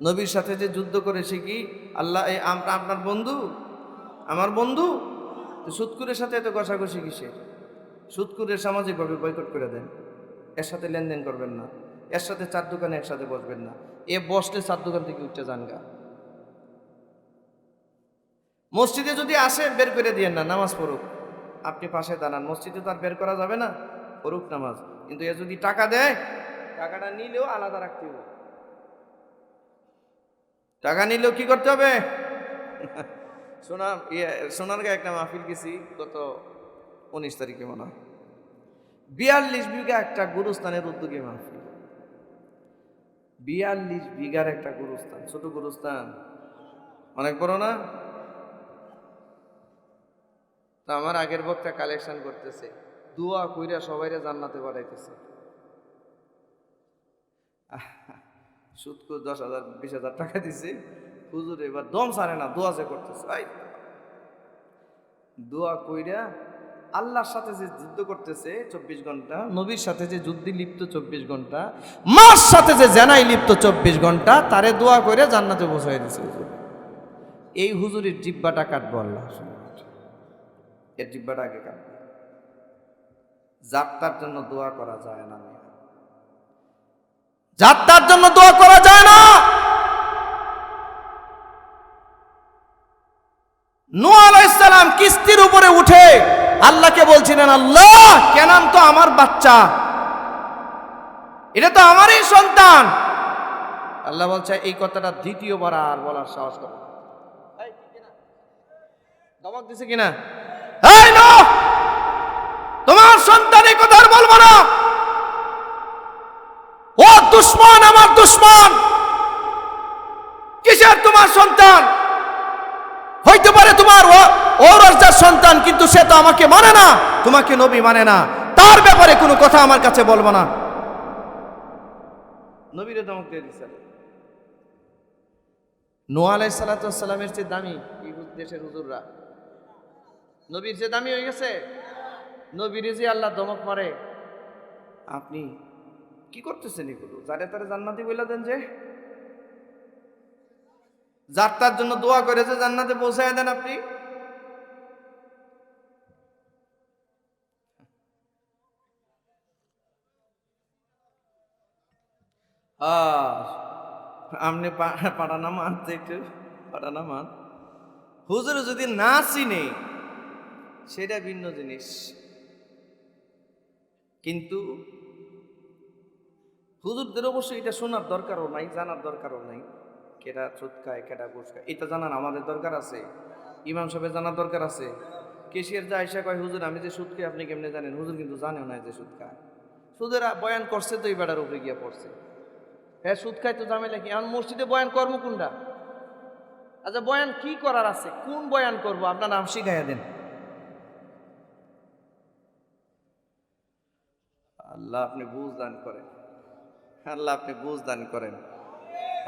নবীর সাথে যে যুদ্ধ করে সে কি আল্লাহ আপনার বন্ধু, আমার বন্ধু? সুদখোরের সাথে এত কষাকষি কিসের? সুদখোরের সামাজিকভাবে বয়কট করে দেন, এর সাথে লেনদেন করবেন না, এর সাথে 4 দোকানে একসাথে বসবেন না। এ বসলে 4 দোকান থেকে উঠতে যান গা। মসজিদে যদি আসে বের করে দিয়েন না, নামাজ পড়ুক, আপনি পাশে দাঁড়ান। মসজিদে তো আর বের করা যাবে না, পড়ুক নামাজ। কিন্তু এ যদি টাকা দেয়, টাকাটা নিলেও আলাদা রাখতে হবে। টাকা নিলেও কি করতে হবে? সোনারগাঁয়ে একটা মাহফিল গেছি গত 19 তারিখে মনে হয়। 42 বিঘা একটা গুরুস্থানের উদ্যোগে মাহফিল। 42 বিঘার একটা গুরুস্থান, ছোট গুরুস্থান, অনেক বড় না? তো আমার আগের বক্তা কালেকশন করতেছে, দোয়া কইরা সবাইরে জান্নাতে পাঠাইতেছে। সুদখোর 10,000 20,000 টাকা দিছে, হুজুর এবার দম ছাড়ে না, দোয়া যে করতেছে। দোয়া কইরা আল্লাহর সাথে যে যুদ্ধ করতেছে 24 ঘন্টা, নবীর সাথে যে যুদ্ধে লিপ্ত 24 ঘন্টা, মার সাথে যে জেনায় লিপ্ত 24 ঘন্টা, তারে দোয়া করে জান্নাতে পৌঁছাই দিছে হুজুর। এই হুজুরের জিব্বাটা কাটবো আল্লাহ, এর জিব্বাটা আগে কাটবো। যাত্রার জন্য দোয়া করা যায় না, যাত্রার জন্য দোয়া করা যায় না। নূহ আলাইহিস সালাম কিস্তির উপরে উঠে আল্লাহকে বলছিলেন, আল্লাহ কেনান তো আমার বাচ্চা, এটা তো আমারই সন্তান। আল্লাহ বলছে এই কথাটা দ্বিতীয়বার আর বলার সাহস করো। দমক দিছে কিনা? এই নূহ, তোমার সন্তান এই কথা আর বলবো না। ও দুশমন, আমার দুশমন, কিসের তোমার সন্তান? হইতে পারে তোমার ও রাজার সন্তান, কিন্তু সে তো আমাকে মানে না, তোমাকে নবী মানে না, তার ব্যাপারে কোনো কথা আমার কাছে বলবো না। নবীরে ধমক দিয়ে দিচ্ছে। নূহ আলাইহিস সালাতু ওয়াস সালামের চেয়ে দামি এই দেশের হুজুররা, নবীর যে দামি হয়ে গেছে। নবীরে যে আল্লাহ ধমক মারে, আপনি কি করতেছেন এগুলো? যারে তারে জান্নাতি বইলা দেন, যে যার তার জন্য দোয়া করে যে জান্নাতে পৌঁছায় দেন আপনি। আপনি পাড়ানা মানতে একটু পাড়ানা মান। হুজুর যদি না চিনে সেটা ভিন্ন জিনিস, কিন্তু হুজুরদের অবশ্যই এটা শোনার দরকারও নাই, জানার দরকারও নাই। কেডা সুদ খায়, কেডা ঘুষ খায়, এটা জানার আমাদের দরকার আছে। ইমাম সাহেবের জানার দরকার আছে। কেশিয়ার যা এসে কয়, হুজুর আমি যে সুদ খাই আপনি কেমনে জানেন? হুজুর কিন্তু জানেও না যে সুদ খায়। সুদের বয়ান করছে তো এই বেড়ার উপরে গিয়া পড়ছে। হ্যাঁ, সুদ খাই তো ঝামেলা কি? এখন মসজিদে বয়ান কর্ম কোনটা? আচ্ছা বয়ান কি করার আছে, কোন বয়ান করবো? আপনার নাম শিখাইয়া দেন। আল্লাহ আপনি বুঝ দান করেন, আল্লাহ আপনি বুঝ দান করেন।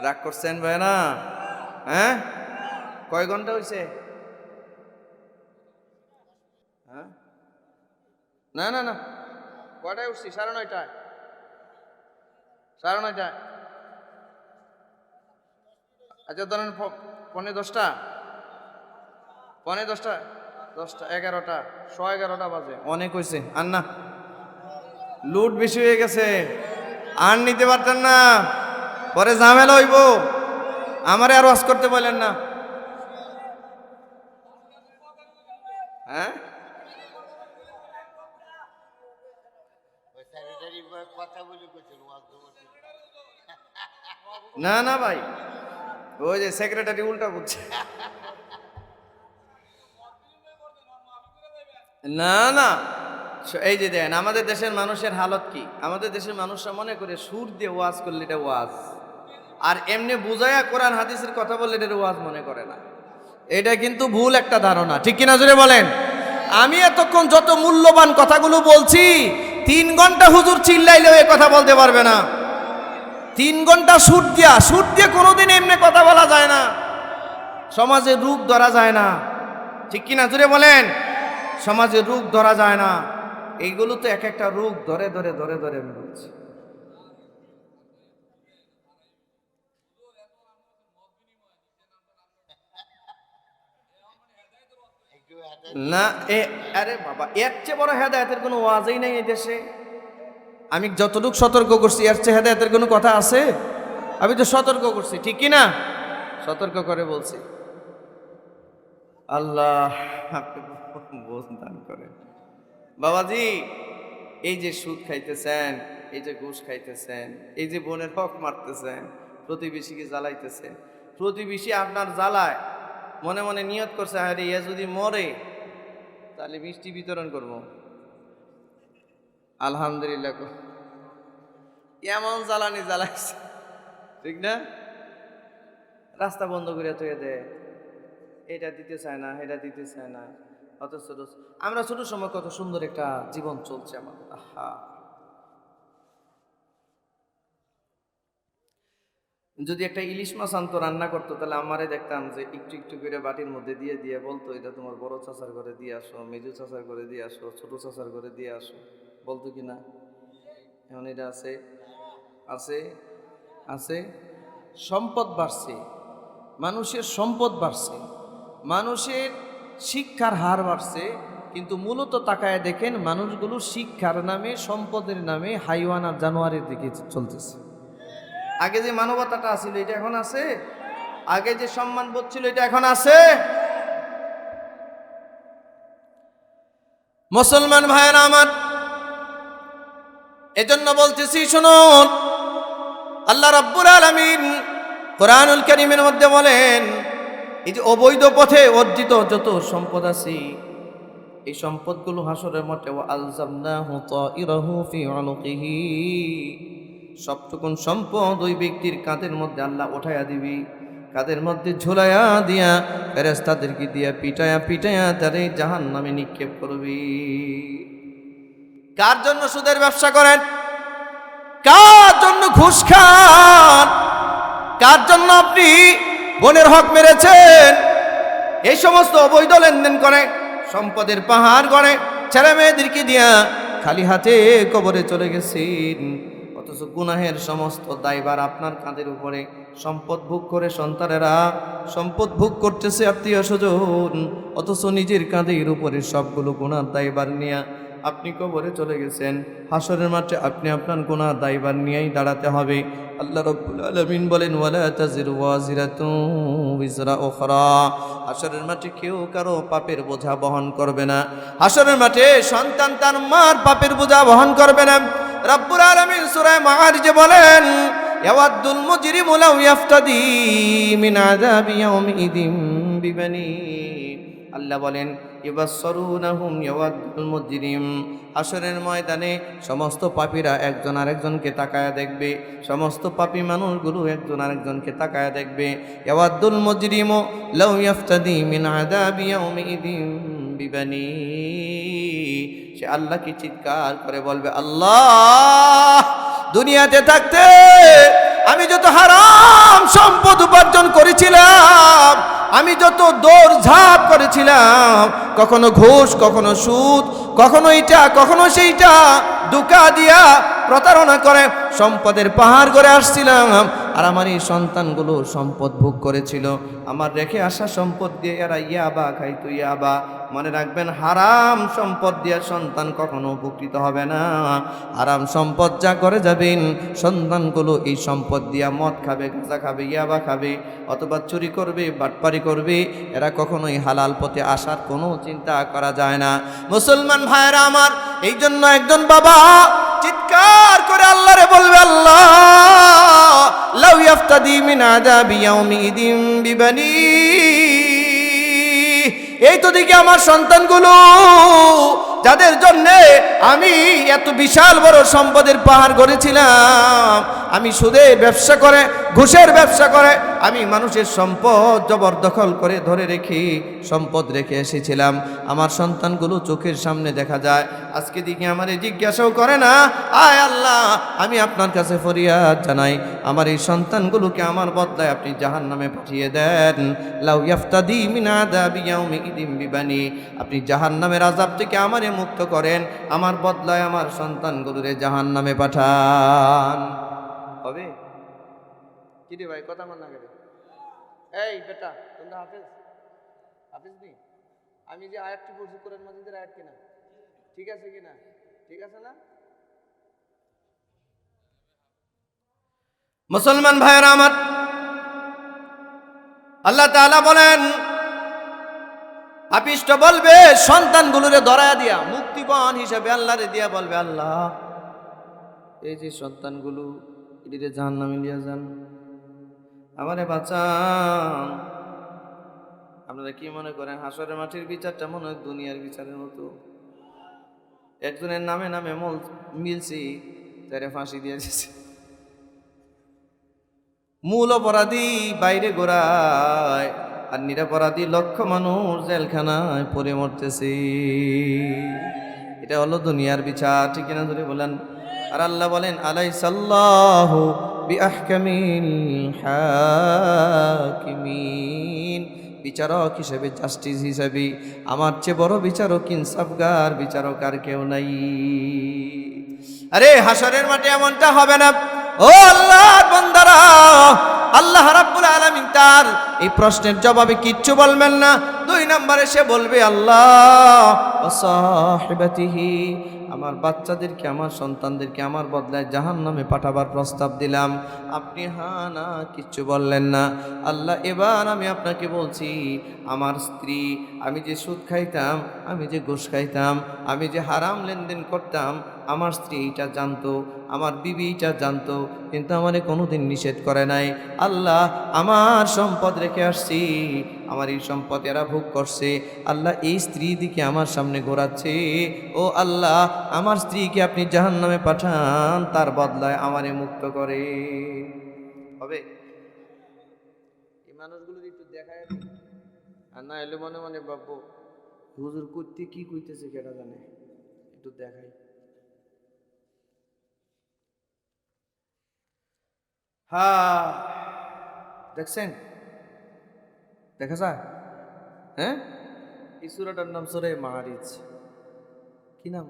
রাগ করছেন ভাই না? হ্যাঁ, কয় ঘন্টা হয়েছে? হ্যাঁ, না না না, কয়টায় উঠছি? 9:30। 9:30। আচ্ছা ধরেন 10:45, 10:45, 10টা, 11টা, 11:15 বাজে। অনেক হয়েছে, আর না, লুট বেশি হয়ে গেছে, আর নিতে পারতেন না, পরে ঝামেলা হইব। আমারে আর ওয়াজ করতে বলেন না। হ্যাঁ, না না ভাই, ওই যে সেক্রেটারি উল্টা বুঝছে। না না, এই যে দেন আমাদের দেশের মানুষের হালত কি, আমাদের দেশের মানুষরা মনে করে সুর দিয়ে ওয়াজ করলে এটা ওয়াজ, আর এমনি বুঝায়া কোরআন হাদিসের কথা বললে এটা ওয়াজ মনে করে না। এটা কিন্তু ভুল একটা ধারণা, ঠিক কিনা জুড়ে বলেন? আমি এতক্ষণ যত মূল্যবান কথাগুলো বলছি, 3 ঘন্টা হুজুর চিল্লাইলেও এ কথা বলতে পারবে না। 3 ঘন্টা সুর দিয়ে কোনোদিন এমনি কথা বলা যায় না, সমাজের রূপ ধরা যায় না, ঠিক কিনা জুড়ে বলেন? সমাজের রূপ ধরা যায় না। এইগুলো তো এক একটা রূপ ধরে ধরে ধরে ধরে আমি বলছি। না আরে বাবা, এর চেয়ে বড় হেদায়েতের কোনো ওয়াজই নাই এই দেশে। আমি যতটুকু সতর্ক করছি, এর চেয়ে হেদায়েতের কোনো কথা আছে? আমি তো সতর্ক করছি, ঠিক কি না? সতর্ক করে বলছি। আল্লাহ আপনি বোঝ দান করেন। বাবাজি, এই যে সুদ খাইতেছেন, এই যে ঘুষ খাইতেছেন, এই যে বোনের হক মারতেছেন, প্রতিবেশীকে জ্বালাইতেছেন, প্রতিবেশী আপনার জ্বালায় মনে মনে নিয়ত করছে, আরে ইয়া যদি মরে তাহলে মিষ্টি বিতরণ করব। আলহামদুলিল্লাহ, এমন জ্বালানি জ্বালাইছে, ঠিক না? রাস্তা বন্ধ করে থয়ে দেয়, এটা দিতে চায় না, এটা দিতে চায় না। অথচ আমরা ছোট সময় কত সুন্দর একটা জীবন চলছে আমার। আহা, যদি একটা ইলিশ মাছ আনতো, রান্না করতো, তাহলে আমারে দেখতাম যে একটু একটু করে বাটির মধ্যে দিয়ে দিয়ে বলতো, এটা তোমার বড় চাচার ঘরে দিয়ে আসো, মেজু চাচার ঘরে দিয়ে আসো, ছোট চাচার ঘরে দিয়ে আসো, বলতো কিনা? এখন এটা আছে আছে আছে। সম্পদ বাড়ছে, মানুষের সম্পদ বাড়ছে, মানুষের শিক্ষার হার বাড়ছে, কিন্তু মূলত তাকায় দেখেন মানুষগুলো শিক্ষার নামে, সম্পদের নামে হাইওয়ান আর জানোয়ারের দিকে চলতেছে। আগে যে মানবতাটা ছিল এটা এখন আছে? আগে যে সম্মান বোধ ছিল এটা এখন আছে? মুসলমান ভাইয়েরা আমার, এজন্য বলতেছি শুনুন, আল্লাহ রাব্বুল আলামিন কোরআনুল কারীমের মধ্যে বলেন, এই যে অবৈধ পথে অর্জিত যত সম্পদ আছে, এই সম্পদগুলো হাসরের মাঠে ওয়া আলজামনাহু তাইরাহু ফি উনুকিহি, সবটুকুন সম্পদ ওই ব্যক্তির কাঁধের মধ্যে আল্লাহ উঠাইয়া দিবি, কাঁধের মধ্যে ঝুলাইয়া দিয়া ফেরেশতাদেরকে দিয়া পিটায়া পিটায়া তারে জাহান্নামে নিক্ষেপ করবি। কার জন্য সুদের ব্যবসা করেন? কার জন্য ঘুষ খান? কার জন্য আপনি বোনের হক মেরেছেন? এই সমস্ত অবৈধ লেনদেন করে, সম্পদের পাহাড় গড়ে ছেলে মেয়েদেরকে দিয়া খালি হাতে কবরে চলে গেছেন। অথচ গুনাহের সমস্ত দায়ভার আপনার কাঁধের উপরে। সম্পদ ভোগ করে সন্তানেরা সম্পদ ভোগ করতেছে, আত্মীয় স্বজন, অথচ নিজের কাঁধের উপরে সবগুলো গুনার দায়ভার নিয়ে আপনি কবরে চলে গেছেন। হাসরের মাঠে আপনি আপনার গুনার দায়ভার নিয়েই দাঁড়াতে হবে। আল্লাহ রাব্বুল আলামিন বলেন, ওয়ালা তাজিরু ওয়াজিরাতুন বিজরা উখরা। হাসরের মাঠে কেউ কারো পাপের বোঝা বহন করবে না। হাসরের মাঠে সন্তান তার মার পাপের বোঝা বহন করবে না। রাব্বুল আলামিন সূরা মাআরিজে বলেন, ইয়াওয়াদুল মুজরিমু লাউ ইয়াফতাদি মিন আযাবি ইয়াউমিদিন বিবানি। আল্লাহ বলেন, ইবাসসরুনাহুম ইয়াওয়াদুল মুজরিম। হাসরের ময়দানে সমস্ত পাপীরা একজন আরেকজনকে তাকায়া দেখবে, সমস্ত পাপী মানুষগুলো একজন আরেকজনকে তাকায়া দেখবে। ইয়াওয়াদুল মুজরিমু লাউ ইয়াফতাদি মিন আযাবি ইয়াউমিদিন বিবানি, সে আল্লাহকে চিৎকার করে বলবে, আল্লাহ দুনিয়াতে থাকতে আমি যত হারাম সম্পদ উপার্জন করেছিলাম, আমি যত দৌড়ঝাঁপ করেছিলাম, কখনো ঘুষ, কখনো সুদ, কখনো এইটা কখনো সেইটা, ধোঁকা দিয়া প্রতারণা করে সম্পদের পাহাড় করে আসছিলাম, আর আমার এই সন্তানগুলো সম্পদ ভোগ করেছিল। আমার রেখে আসা সম্পদ দিয়ে এরা ইয়াবা খাইতো, ইয়াবা। মনে রাখবেন, হারাম সম্পদ দিয়ে সন্তান কখনো উপকৃত হবে না। হারাম সম্পদ যা করে যাবেন, সন্তানগুলো এই সম্পদ দিয়া মদ খাবে, গাঁজা খাবে, ইয়াবা খাবে, অথবা চুরি করবে, বাটপারি করবে। এরা কখনোই হালাল পথে আসার কোনো চিন্তা করা যায় না। মুসলমান ভাইয়েরা আমার, এই জন্য একজন বাবা চিৎকার করে আল্লাহরে বলবে, আল্লাহ লাউ ইয়াফতাদি মিন আযাবি ইয়াউমিদিন বিবানি। এই তো দেখি আমার সন্তানগুলো, যাদের জন্য আমি এত বিশাল বড় সম্পদের পাহাড় গড়েছিলাম, আমি সুদে ব্যবসা করে, ঘুষের ব্যবসা করে আমি মানুষের সম্পদ জবরদখল করে ধরে রেখে সম্পদ রেখে এসেছিলাম। আমার সন্তানগুলো চোখের সামনে দেখা যায়, আজকে দিকে আমার জিজ্ঞাসাও করে না। আয় আল্লাহ, আমি আপনার কাছে ফরিয়াদ জানাই, আমার এই সন্তানগুলোকে আমার বদলায় আপনি জাহান্নামে পাঠিয়ে দেন। লাউ ইয়াফতাদি মিন আযাবি ইয়াউমিদিন বিবানি, আপনি জাহান্নামের আযাব থেকে আমারে মুক্ত করেন, আমার বদলায় আমার সন্তানগুলোরে জাহান্নামে পাঠান। হবে কি রে ভাই, কথা মন না করে? এই বেটা, তোমরা হাফেজ হাফেজ নি? আমি যে আয়াতটি পড়ছি কোরআন মাজিদের আয়াত কিনা, ঠিক আছে কিনা? ঠিক আছে না? মুসলমান ভাইয়েরা আমার, আল্লাহ তাআলা বলেন, পাপিষ্ঠ বলবে সন্তানগুলোরে ধরায়া দিয়া, মুক্তিপণ হিসেবে আল্লাহরে দিয়া বলবে, আল্লাহ এই যে সন্তানগুলো, এটিরে জাহান্নামে লিয়া যান, আমারে বাঁচান। আপনারা কি মনে করেন হাসরের মাঠের বিচারটা মনে হয় দুনিয়ার বিচারের মতো? একজনের নামে নামে মিলছি, তারে ফাঁসি দিয়ে দিয়েছে। মূল অপরাধী বাইরে গোড়ায়, আর নিরপরাধী লক্ষ মানুষ জেলখানায় পড়ে মরতেছে। এটা হলো দুনিয়ার বিচার, ঠিক কিনা ধরে বলেন? আর আল্লাহ বলেন, আলাইসাল্লাহু বিআহকামিল হাকিমিন, বিচারক হিসেবে, জাস্টিস হিসেবে আমার চেয়ে বড় বিচারক, ইনসাফগার বিচারক আর কেউ নাই। আরে হাসরের মাঠে এমনটা হবে না। ও আল্লাহর বান্দারা, আল্লাহ রাব্বুল আলামিন তার এই প্রশ্নের জবাবে কিচ্ছু বলবেন না। 2 নম্বরে সে বলবে, আল্লাহ ওয়া সাহিবাতিহি, আমার বাচ্চাদেরকে, আমার সন্তানদেরকে আমার বদলায় জাহান্নামে পাঠাবার প্রস্তাব দিলাম, আপনি হ্যাঁ না কিচ্ছু বললেন না। আল্লাহ এবার আমি আপনাকে বলছি, আমার স্ত্রী, আমি যে সুদ খাইতাম, আমি যে ঘুষ খাইতাম, আমি যে হারাম লেনদেন করতাম, আমার স্ত্রী এটা জানতো, আমার বিবি এটা জানতো, কিন্তু আমারে কোনোদিন নিষেধ করে নাই। আল্লাহ আমার সম্পদ রেখে আসছি, আমার এই সম্পদ এরা ভোগ করছে। আল্লাহ এই স্ত্রী দিকে আমার সামনে ঘোরাচ্ছে। ও আল্লাহ, আমার স্ত্রীকে আপনি জাহান্নামে পাঠান, তার বদলায় আমারে মুক্ত করে। হবে? এই মানুষগুলো একটু দেখায়, আর না এলে মনে মনে ভাববো, হুজুর করতে কি কইতেছে কেটা জানে, একটু দেখাই। হ্যাঁ, দেখছেন? দেখা যায়? হ্যাঁ, এই সূরাটার নাম সূরা মাআরিজ। কি নাম?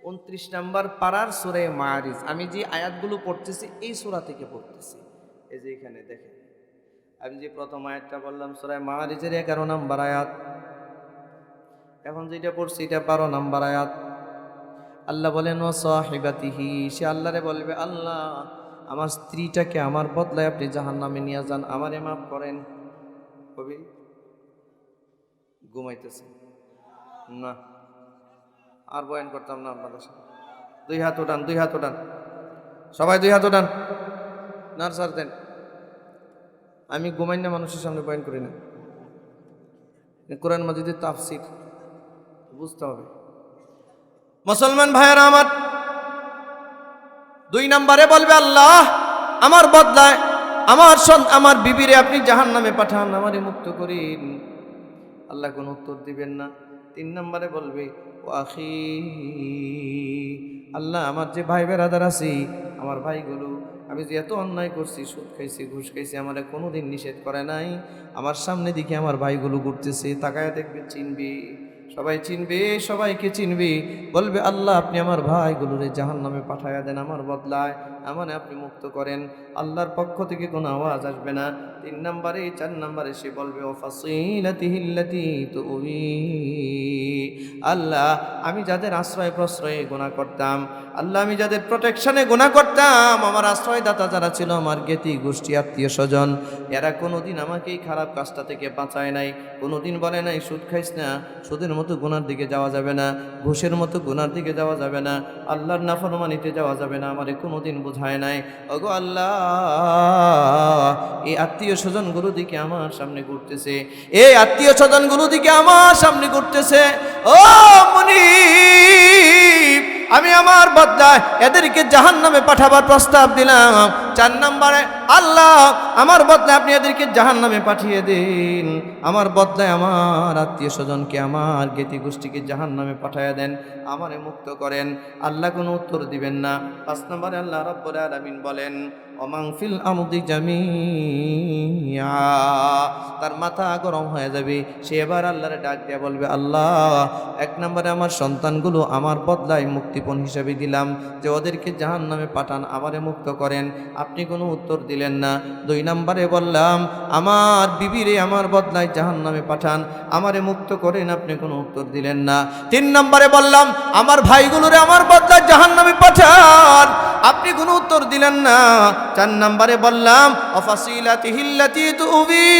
29 নম্বর পারার সূরা মাআরিজ। আমি যে আয়াতগুলো পড়তেছি এই সূরা থেকে পড়তেছি। এই যে এখানে দেখেন, আমি যে প্রথম আয়াতটা বললাম সূরা মাআরিজের 11 নম্বর আয়াত, এখন যেটা পড়ছি এটা 12 নম্বর আয়াত। আল্লাহ বলেন, ও সাহিবাতিহি, সে আল্লাহরে বলবে, আল্লাহ আমার স্ত্রীটাকে আমার বদলায় আপনি জাহান্নামে নিয়ে যান, আমারে মাফ করেন। কবি ঘুমাইতেছে না, আর বয়ান করতাম না আপনাদের সাথে। 2 হাত ওঠান, 2 হাত ওঠান, সবাই 2 হাত ওঠান, না স্যার দেন। আমি ঘুমাই না, মানুষের সামনে বয়ান করি না। কোরআন মাজিদের তাফসীর বুঝতে হবে। মুসলমান ভাইয়েরা আমার, 2 নম্বরে বলবে, আল্লাহ আমার বদলায় আমার বিবিরে আপনি জাহান্নামে পাঠান, আমারে মুক্ত করেন। আল্লাহ কোনো উত্তর দিবেন না। তিন নম্বরে বলবে ও আখি, আল্লাহ আমার যে ভাই বেরাদার আছি, আমার ভাইগুলো, আমি যে এত অন্যায় করছি, সুদ খাইছি, ঘুষ খাইছি, আমার কোনোদিন নিষেধ করে নাই, আমার সামনে দিকে আমার ভাইগুলো ঘুরতেছে, তাকায় দেখবে, চিনবি, সবাই চিনবে, সবাইকে চিনবি, বলবে আল্লাহ আপনি আমার ভাইগুলোরে জাহান্নামে পাঠায়া দেন আমার বদলায়, আমানে আপনি মুক্ত করেন। আল্লাহর পক্ষ থেকে কোনো আওয়াজ আসবে না। তিন নম্বরে, চার নম্বরে সে বলবে ও ফাসিলাতিহিল্লাতি তুই, আল্লাহ আমি যাদের আশ্রয় প্রশ্রয়ে গুনাহ করতাম, আল্লাহ আমি যাদের প্রোটেকশনে গুনাহ করতাম, আমার আশ্রয়দাতা যারা ছিল, আমার জ্ঞাতি গোষ্ঠী আত্মীয় স্বজন, এরা কোনোদিন আমাকে এই খারাপ কাজটা থেকে বাঁচায় নাই, কোনোদিন বলে নাই সুদ খাইস না, সুদের মতো গুনার দিকে যাওয়া যাবে না, ঘুষের মতো গুনার দিকে যাওয়া যাবে না, আল্লাহর নাফরমানিতে যাওয়া যাবে না, আমারে কোনোদিন বোঝায় নাই। ওগো আল্লাহ, এই আত্মীয় স্বজনগুলো দিকে আমার সামনে ঘুরতেছে, এই আত্মীয় স্বজনগুলো দিকে আমার সামনে ঘুরতেছে, ও মুনিব, আমি আমার বদলায় এদেরকে জাহান্নামে পাঠাবার প্রস্তাব দিলাম। চার নম্বরে, আল্লাহ আমার বদলায় আপনি এদেরকে জাহান্নামে পাঠিয়ে দিন, আমার বদলায় আমার আত্মীয় স্বজনকে, আমার জ্ঞাতি গোষ্ঠীকে জাহান্নামে পাঠিয়ে দেন, আমারে মুক্ত করেন। আল্লাহ কোনো উত্তর দিবেন না। পাঁচ নম্বরে আল্লাহ রাব্বুল আলামিন বলেন ওমান ফিল আরদি জামিয়া, তার মাথা গরম হয়ে যাবে, সে এবার আল্লাহরে ডাক দিয়ে বলবে আল্লাহ, এক নম্বরে আমার সন্তানগুলো আমার বদলায় মুক্তিপণ হিসেবে দিলাম, যে ওদেরকে জাহান্নামে পাঠান, আমারে মুক্ত করেন, আপনি কোনো উত্তর দিলেন না। দুই নম্বরে বললাম আমার বিবিরে আমার বদলায় জাহান্নামে পাঠান, আমারে মুক্ত করেন, আপনি কোনো উত্তর দিলেন না। তিন নম্বরে বললাম আমার ভাইগুলোরে আমার বদলায় জাহান্নামে পাঠান, আপনি কোনো উত্তর দিলেন না। চার নম্বরে বললাম অফাসিলাতিহিল্লাতি তুবি,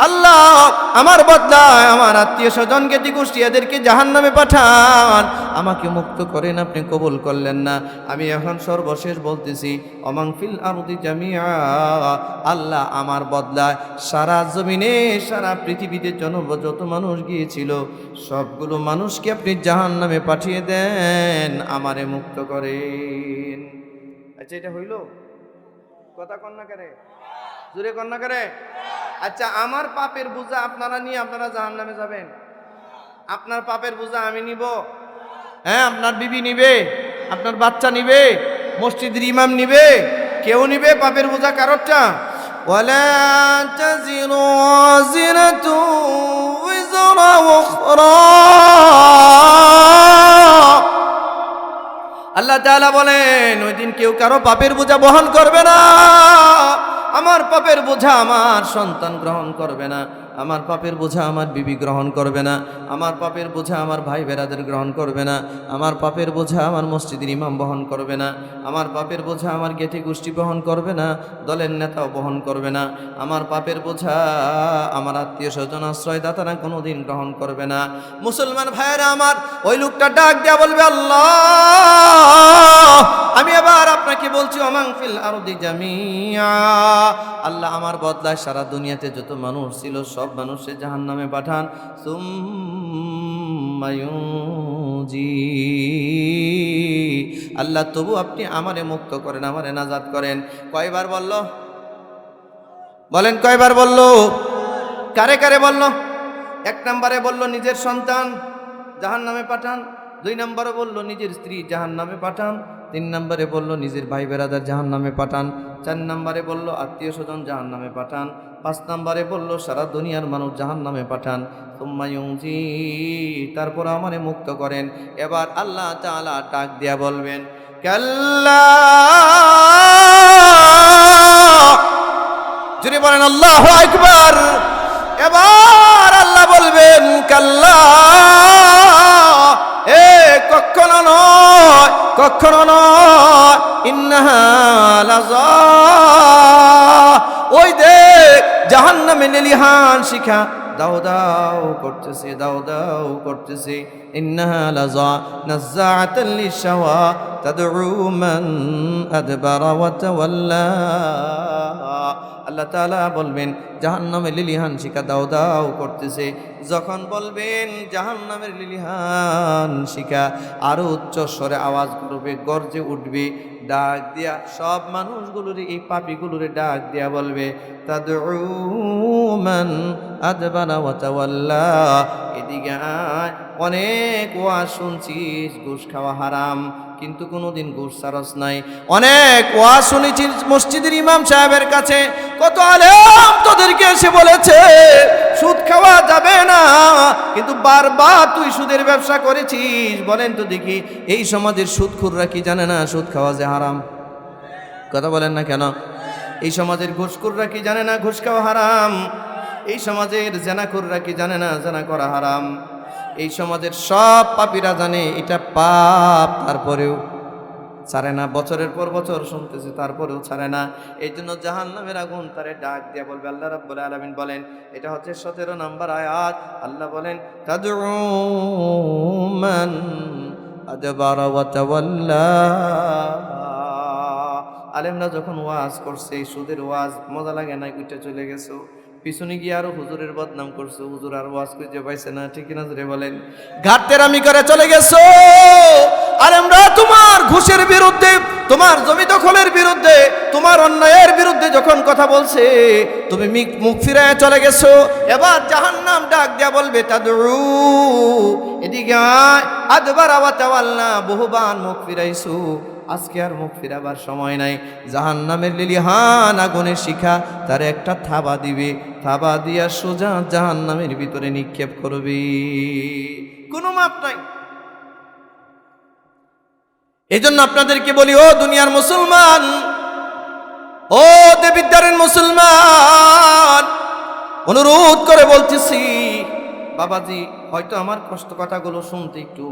আল্লাহ আমার বদলায় আমার আত্মীয় স্বজনকে গোষ্ঠী এদেরকে জাহান্নামে পাঠান, আমাকে মুক্ত করেন, আপনি কবুল করলেন না। আমি এখন সর্বশেষ বলতেছি ওমান ফিল আরদি জামিয়া, আল্লাহ আমার বদলায় সারা জমিনে, সারা পৃথিবীতে যত মানুষ গিয়েছিল সবগুলো মানুষকে আপনি জাহান্নামে পাঠিয়ে দেন, আমারে মুক্ত করেন। আচ্ছা এটা হইল কথা কন্যা করে, জোরে কন্যা করে। আচ্ছা আমার পাপের বোঝা আপনারা নিয়ে আপনারা জাহান্নামে যাবেন? আপনার পাপের বোঝা আমি নিব? হ্যাঁ, আপনার বিবি নিবে, আপনার বাচ্চা নিবে, মসজিদের ইমাম নিবে, কেউ নিবে পাপের বোঝা কারোরটা? ওয়ালা তাজিরু ওয়াজিরাতু উযরা উখরা, আল্লাহ তাআলা বলেন ওই দিন কেউ কারো পাপের বোঝা বহন করবে না। আমার পাপের বোঝা আমার সন্তান গ্রহণ করবে না, আমার পাপের বোঝা আমার বিবি গ্রহণ করবে না, আমার পাপের বোঝা আমার ভাই বেরাদের গ্রহণ করবে না, আমার পাপের বোঝা আমার মসজিদের ইমাম বহন করবে না, আমার পাপের বোঝা আমার জ্ঞাতি গোষ্ঠী বহন করবে না, দলের নেতাও বহন করবে না, আমার পাপের বোঝা আমার আত্মীয় স্বজন আশ্রয়দাতারা কোনোদিন গ্রহণ করবে না। মুসলমান ভাইয়েরা আমার, ওই লোকটা ডাক দেয়া বলবে আল্লাহ আমি আবার আপনাকে বলছি ওমান ফিল আরদি জামিয়া, আল্লাহ আমার বদলায় সারা দুনিয়াতে যত মানুষ ছিল সব মানুষে জাহান্নামে পাঠান, সুম্মা ইউনজি, আল্লাহ তবু আপনি আমারে মুক্ত করেন, আমারে নাজাত করেন। কয়বার বলল বলেন, কয়বার বলল? কারে কারে বলল? এক নম্বরে বলল নিজের সন্তান জাহান্নামে পাঠান, দুই নম্বরে বলল নিজের স্ত্রী জাহান্নামে পাঠান, তিন নম্বরে বলল নিজের ভাই বেরাদার জাহান্নামে পাঠান, চার নম্বরে বলল আত্মীয় স্বজন জাহান্নামে পাঠান, পাঁচ নম্বরে বলল সারা দুনিয়ার মানুষ জাহান্নামে পাঠান, সুম্মা ইউনজি, তারপর আমারে মুক্ত করেন। এবার আল্লাহ তাআলা ডাক দিয়া বলবেন কাল্লা, যদি বলেন আল্লাহু আকবার। এবার আল্লাহ বলবেন কাল্লা, কখনো নয়, কখনো নয়, ইন্নাহা লাযা, ওই দেখ জাহান্নামে লেলিহান শিখা দাও দাও করতেছে, দাও দাও করতেছে, ইন্নাহা লাযা নাযাআতাল লিশাওয়া তাদউ মান আদবারা ওয়া তাওয়াল্লা। আল্লাহ তাআলা বলবেন জাহান্নামে লিলিহান শিখা দাও দাও করতেছে, যখন বলবেন জাহান্নামের লিলিহান শিখা আরো উচ্চ স্বরে আওয়াজ করবে, গর্জে উঠবে, ডাক দিয়া সব মানুষগুলোরে, এই পাপীগুলোরে ডাক দিয়া বলবে তাদউ মান আদবার খানা ওয়া তাওয়াল্লা। এদিকে আয়, অনেক ওয়াজ শুনছিস ঘুষ খাওয়া হারাম, কিন্তু কোনোদিন ঘুষ ছাড়স নাই। অনেক ওয়াজ শুনেছিস মসজিদের ইমাম সাহেবের কাছে, কত আলেম তোদেরকে এসে বলেছে সুদ খাওয়া যাবে না, কিন্তু বারবার তুই সুদের ব্যবসা করেছিস। বলেন তো দেখি, এই সমাজের সুদখোররা কি জানে না সুদ খাওয়া যে হারাম? কথা বলেন না কেন? এই সমাজের ঘুষখোররা কি জানে না ঘুষ খাওয়া হারাম? এই সমাজের জেনাখোররা কি জানে না জেনা করা হারাম? এই সমাজের সব পাপীরা জানে এটা পাপ, তারপরেও ছাড়ে না। বছরের পর বছর শুনতেছে, তারপরেও ছাড়ে না। এই জন্য জাহান্নামের আগুন তারে ডাক দিয়ে বলবে। আল্লাহ রাব্বুল আলামিন বলেন, এটা হচ্ছে 17 নম্বর আয়াত। আল্লাহ বলেন, তাদউ মান আদবারা ওয়া তাওয়াল্লা। আলেমরা যখন ওয়াজ করছে, সুদের ওয়াজ মজা লাগে না, উঠে চলে গেছো, পিছনে গিয়ে আরো হুজুরের বদনাম করছো, হুজুর আর ওয়াজ খুঁজে পাইছে না, ঠিক না জোরে বলেন? ঘাটতেরামি করে চলে গেছো। আলেমরা তোমার ঘুষের বিরুদ্ধে, তোমার জমি দখলের বিরুদ্ধে, তোমার অন্যায়ের বিরুদ্ধে যখন কথা বলছে, তুমি মুখ ফিরায় চলে গেছো। এবার জাহান্নাম ডাক দেয়া বলবে, তাদউ, এদিকে আয়, আদবারা ওয়া তাওয়াল্লা, বহুবার মুখ ফিরাইছো, আজকে আর মুখ ফিরাবার সময় নাই। জাহান্নামের লিলিহান আগুনের শিখা তার একটা থাবা দিবে, থাবা দিয়া সোজা জাহান্নামের ভিতরে নিক্ষেপ করবে, কোনো মাপ নাই। এই জন্য আপনাদেরকে বলি, ও দুনিয়ার মুসলমান, ও দেবিদ্বারের মুসলমান, অনুরোধ করে বলতেছি, বাবাজি হয়তো আমার কষ্ট কথাগুলো শুনতে একটু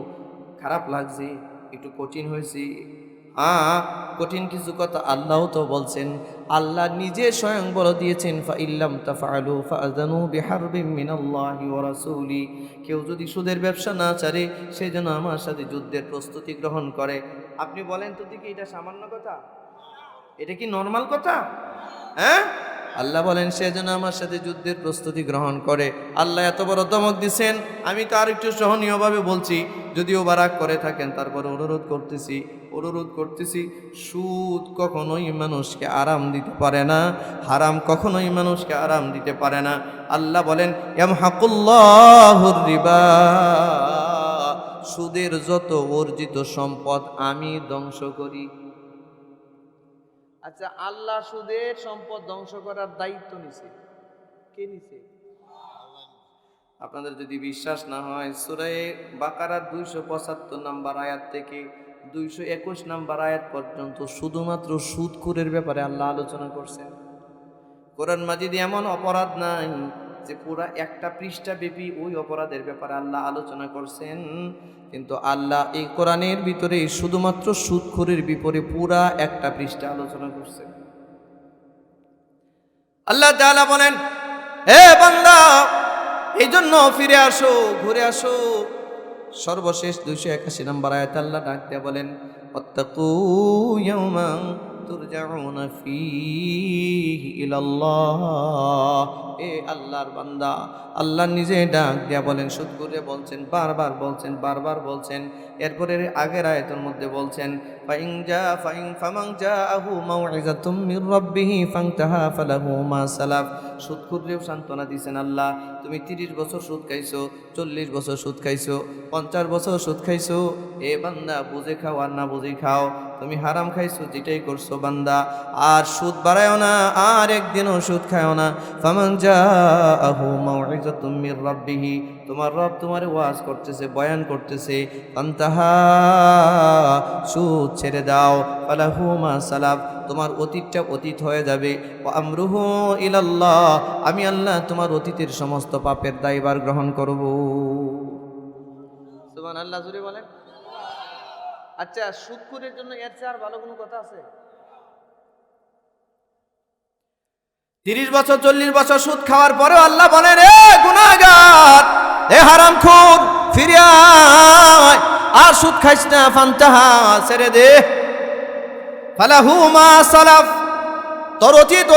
খারাপ লাগছে, একটু কঠিন হয়েছে। কঠিন কিছু কথা আল্লাহ তো বলছেন, আল্লাহ নিজে স্বয়ং বলে দিয়েছেন, ফাইল্লাম তাফআলু ফাআযানু বিহারবিম মিনাল্লাহি ওয়া রাসূলি। কেউ যদি সুদের ব্যবসা না ছাড়ে, সে যেন আমার সাথে যুদ্ধের প্রস্তুতি গ্রহণ করে। আপনি বলেন তো দেখি, এটা সামান্য কথা? এটা কি নরমাল কথা? হ্যাঁ, আল্লাহ বলেন সে যেন আমার সাথে যুদ্ধের প্রস্তুতি গ্রহণ করে। আল্লাহ এত বড় ধমক দিচ্ছেন, আমি তো আর একটু সহনীয়ভাবে বলছি, যদিও বারাক করে থাকেন, তারপরে অনুরোধ করতেছি, সুদ কখনোই মানুষকে আরাম দিতে পারে না, হারাম কখনোই মানুষকে আরাম দিতে পারে না। আল্লাহ বলেন, ইয়ামহাকুল্লাহুর রিবা, সুদের যত অর্জিত সম্পদ আমি ধ্বংস করি। আচ্ছা, আল্লাহ সুদের সম্পদ ধ্বংস করার দায়িত্ব নিছে, কে নিছে? আপনাদের যদি বিশ্বাস না হয়, সূরা বাকারার 275 নম্বর আয়াত থেকে 221 নম্বর আয়াত পর্যন্ত শুধুমাত্র সুদখোরের ব্যাপারে আল্লাহ আলোচনা করছেন। কোরআন মাজিদে এমন অপরাধ নাই যে পুরা একটা পৃষ্ঠা ব্যাপী ওই অপরাধের ব্যাপারে আল্লাহ আলোচনা করছেন, কিন্তু আল্লাহ এই কোরআনের ভিতরে শুধুমাত্র সুদখোরের বিপরীতে পুরা একটা পৃষ্ঠা আলোচনা করছেন। আল্লাহ তাআলা বলেন, হে বান্দা, এই জন্য ফিরে আসো, ঘুরে আসো। সর্বশেষ 281 নম্বর আয়াত আল্লাহ ডাক দিয়ে বলেন, ওয়াত্তাকু ইয়াওমান তুরজাউনা ফীহি ইলাল্লাহ। এ আল্লাহর বান্দা, আল্লাহ নিজে ডাক দিয়া বলেন, সুদখোরে বলছেন, বারবার বলছেন। এরপরে আগের আয়াতের মধ্যে বলছেন, ফামান জাআহু মাউইযাতুম মির রাব্বিহি ফান্তাহা ফালাহু মা সালাফ। সুদখোররেও সান্ত্বনা দিয়েছেন আল্লাহ, তুমি 30 বছর সুদ খাইছো, 40 বছর সুদ খাইছো, 50 বছর সুদ খাইছো, এ বান্দা বুঝে খাও আর না বুঝে খাও, তুমি হারাম খাইছো, যেটাই করছো বান্দা, আর সুদ বাড়ায়ও না, আর একদিনও সুদ খায়ও না। ফামান জাআহু মাউইযাতুম মির রাব্বিহি, তোমার রব তোমারে ওয়াজ করতেছে, বয়ান করতেছে, ফান্তাহা, সুদ ছেড়ে দাও, ফালাহু মা সালাফ, তোমার অতীতটা অতীত হয়ে যাবে, ওয়া আমরুহু ইলাল্লাহ, আমি আল্লাহ তোমার অতীতের সমস্ত পাপের দায়ভার গ্রহণ করব। সুবহানাল্লাহ, জোরে বলেন। আচ্ছা, সুদখোরের জন্য এর চেয়ে আর ভালো কোনো কথা আছে? 30 বছর 40 বছর সুদ খাওয়ার পরেও আল্লাহ বলেন, এ গুনাহগার, এ হারামখোর, ফিরে আয়, আর সুদ খাইস না, ফান্তাহা, ছেড়ে দে, ফালাহু মা সালাফ, তোর অতীত।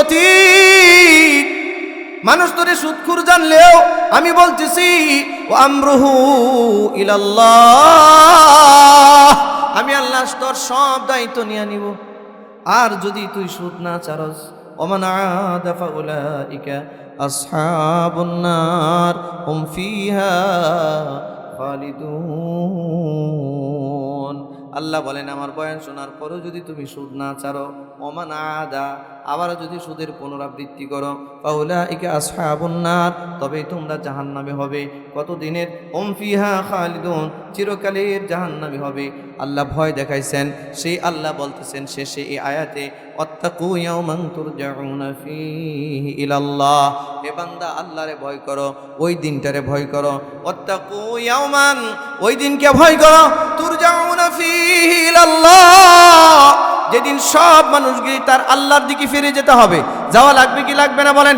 মানুষ তোরে সুদখোর জানলেও আমি বলতেছি, ও আমরুহু ইলাল্লাহ, আমি আল্লাহ তোর সব দায়িত্ব নিয়ে নিব। আর যদি তুই সুদ না ছাড়স, ওমান আদা ফাউলাইকা আসহাবুন নার হুম ফিহা খালিদুন। আল্লাহ বলেন আমার বয়ান শোনার পরও যদি তুমি সুদ না ছাড়ো, ওমান আদা, আবারও যদি সুদের পুনরাবৃত্তি করো, ফাউলাইকা আসহাবুন নার, তবে তোমরা জাহান্নামে হবে। কতদিনের? হুম ফিহা খালিদুন, চিরকালের জাহান্নামে হবে। আল্লাহ ভয় দেখাইছেন, সেই আল্লাহ বলতেছেন শেষে এই আয়াতে, ওয়াত্তাকু ইয়াওমান তুরজাউনা ফীহি ইলাল্লাহ, হে বান্দা আল্লাহরে ভয় করো, ওই দিনটারে ভয় করো। ওয়াত্তাকু ইয়াওমান, ওই দিনকে ভয় করো, তুরজাউনা ফীহি ইলাল্লাহ, যেদিন সব মানুষগুলি তার আল্লাহর দিকে ফিরে যেতে হবে। যাওয়া লাগবে কি লাগবে না বলেন?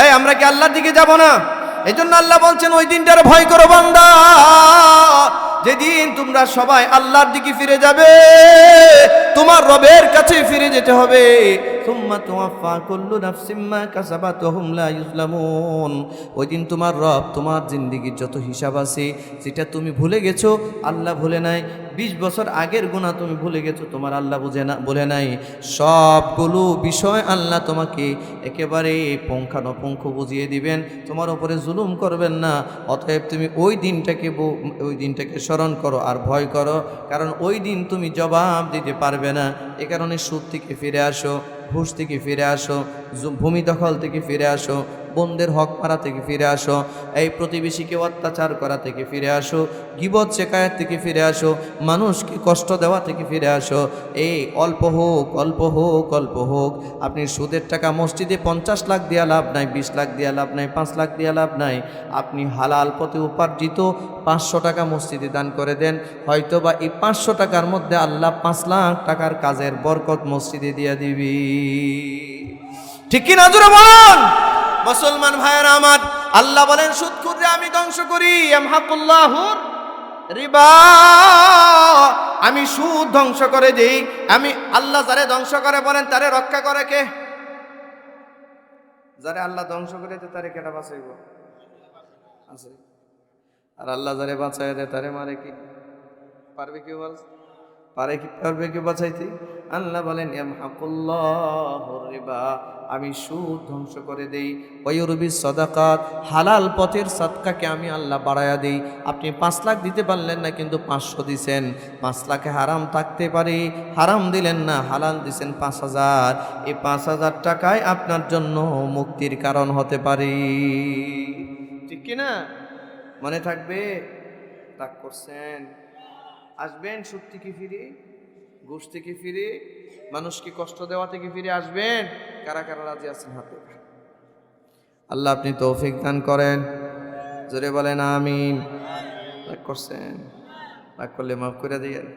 এই আমরা কি আল্লাহর দিকে যাব না? এই জন্য আল্লাহ বলছেন ওই দিনটারে ভয় করো বান্দা, যেদিন তোমরা সবাই আল্লাহর দিকে ফিরে যাবে, তোমার রবের কাছে ফিরে যেতে হবে। সুম্মা তুওয়াফা কুল্লু নাফসিম মা কাসাবাত ওয়া হুম লা ইউজলামুন, ওই দিন তোমার রব তোমার জিন্দেগির যত হিসাব আছে যেটা তুমি ভুলে গেছো, আল্লাহ ভুলে নাই। 20 বছর আগের গুনাহ তুমি ভুলে গেছো, তোমার আল্লাহ বলে নাই। সবগুলো বিষয় আল্লাহ তোমাকে একেবারে পুঙ্খানুপুঙ্খ বুঝিয়ে দিবেন, তোমার উপরে জুলুম করবেন না। অতএব তুমি ওই দিনটাকে স্মরণ করো আর ভয় করো, কারণ ওই দিন তুমি জবাব দিতে পারবে না। এ কারণে সুদ থেকে ফিরে আসো, ঘুষ থেকে ফিরে আসো, ভূমি দখল থেকে ফিরে আসো, বন্ধের হক মারা থেকে ফিরে আসো, এই প্রতিবেশীকে অত্যাচার করা থেকে ফিরে আসো, গীবত শেখায়ত থেকে ফিরে আসো, মানুষকে কষ্ট দেওয়া থেকে ফিরে আসো। এই অল্প হোক অল্প হোক অল্প হোক, আপনি সুদের টাকা মসজিদে 50 লাখ দেওয়া লাভ নাই, 20 লাখ দেওয়া লাভ নাই, 5 লাখ দেওয়া লাভ নাই। আপনি হালাল পথে উপার্জিত 500 টাকা মসজিদে দান করে দেন, হয়তো বা এই 500 টাকার মধ্যে আল্লাহ 5 লাখ টাকার কাজের বরকত মসজিদে দিয়ে দিবি। ঠিক কি না জোরে বলুন? মুসলমান ভাইয়েরা আমার, আল্লাহ বলেন সুদখোররে আমি ধ্বংস করি, ইয়ামহাকুল্লাহুর রিবা, আমি সুদ ধ্বংস করে দেই। আমি আল্লাহ যারে ধ্বংস করে বলেন তারে রক্ষা করে কে? যারে আল্লাহ ধ্বংস করে দেয় তারে কেটা বাঁচাইব? আছে। আর আল্লাহ যারে বাঁচায় দেয় তারে মারে কি? পারবে কেউ? পারবে কেউ বাঁচাইতে? আল্লাহ বলেন ইয়ামহাকুল্লাহুর রিবা, আমি সুদ ধ্বংস করে দেই, ওয়ায়ুরবি সাদাকাত, হালাল পথের সাদকাকে আমি আল্লাহ বাড়ায়া দেই। আপনি 5 লাখ দিতে পারলেন না কিন্তু 500 দিছেন, 5 লাখে হারাম থাকতে পারে, হারাম দিলেন না, হালাল দিছেন 5000, এই 5000 টাকায় আপনার জন্য মুক্তির কারণ হতে পারে। ঠিক কিনা? মনে থাকবে? তাক করছেন? আসবেন সুদ থেকে ফিরে, ঘুষ থেকে ফিরে, মানুষকে কষ্ট দেওয়া থেকে ফিরে আসবেন? কারা কারা রাজি আছেন হাতে? আল্লাহ আপনি তৌফিক দান করেন, জোরে বলেন আমিন। রাগ করছেন? রাগ করলে মাফ করে দিয়েন।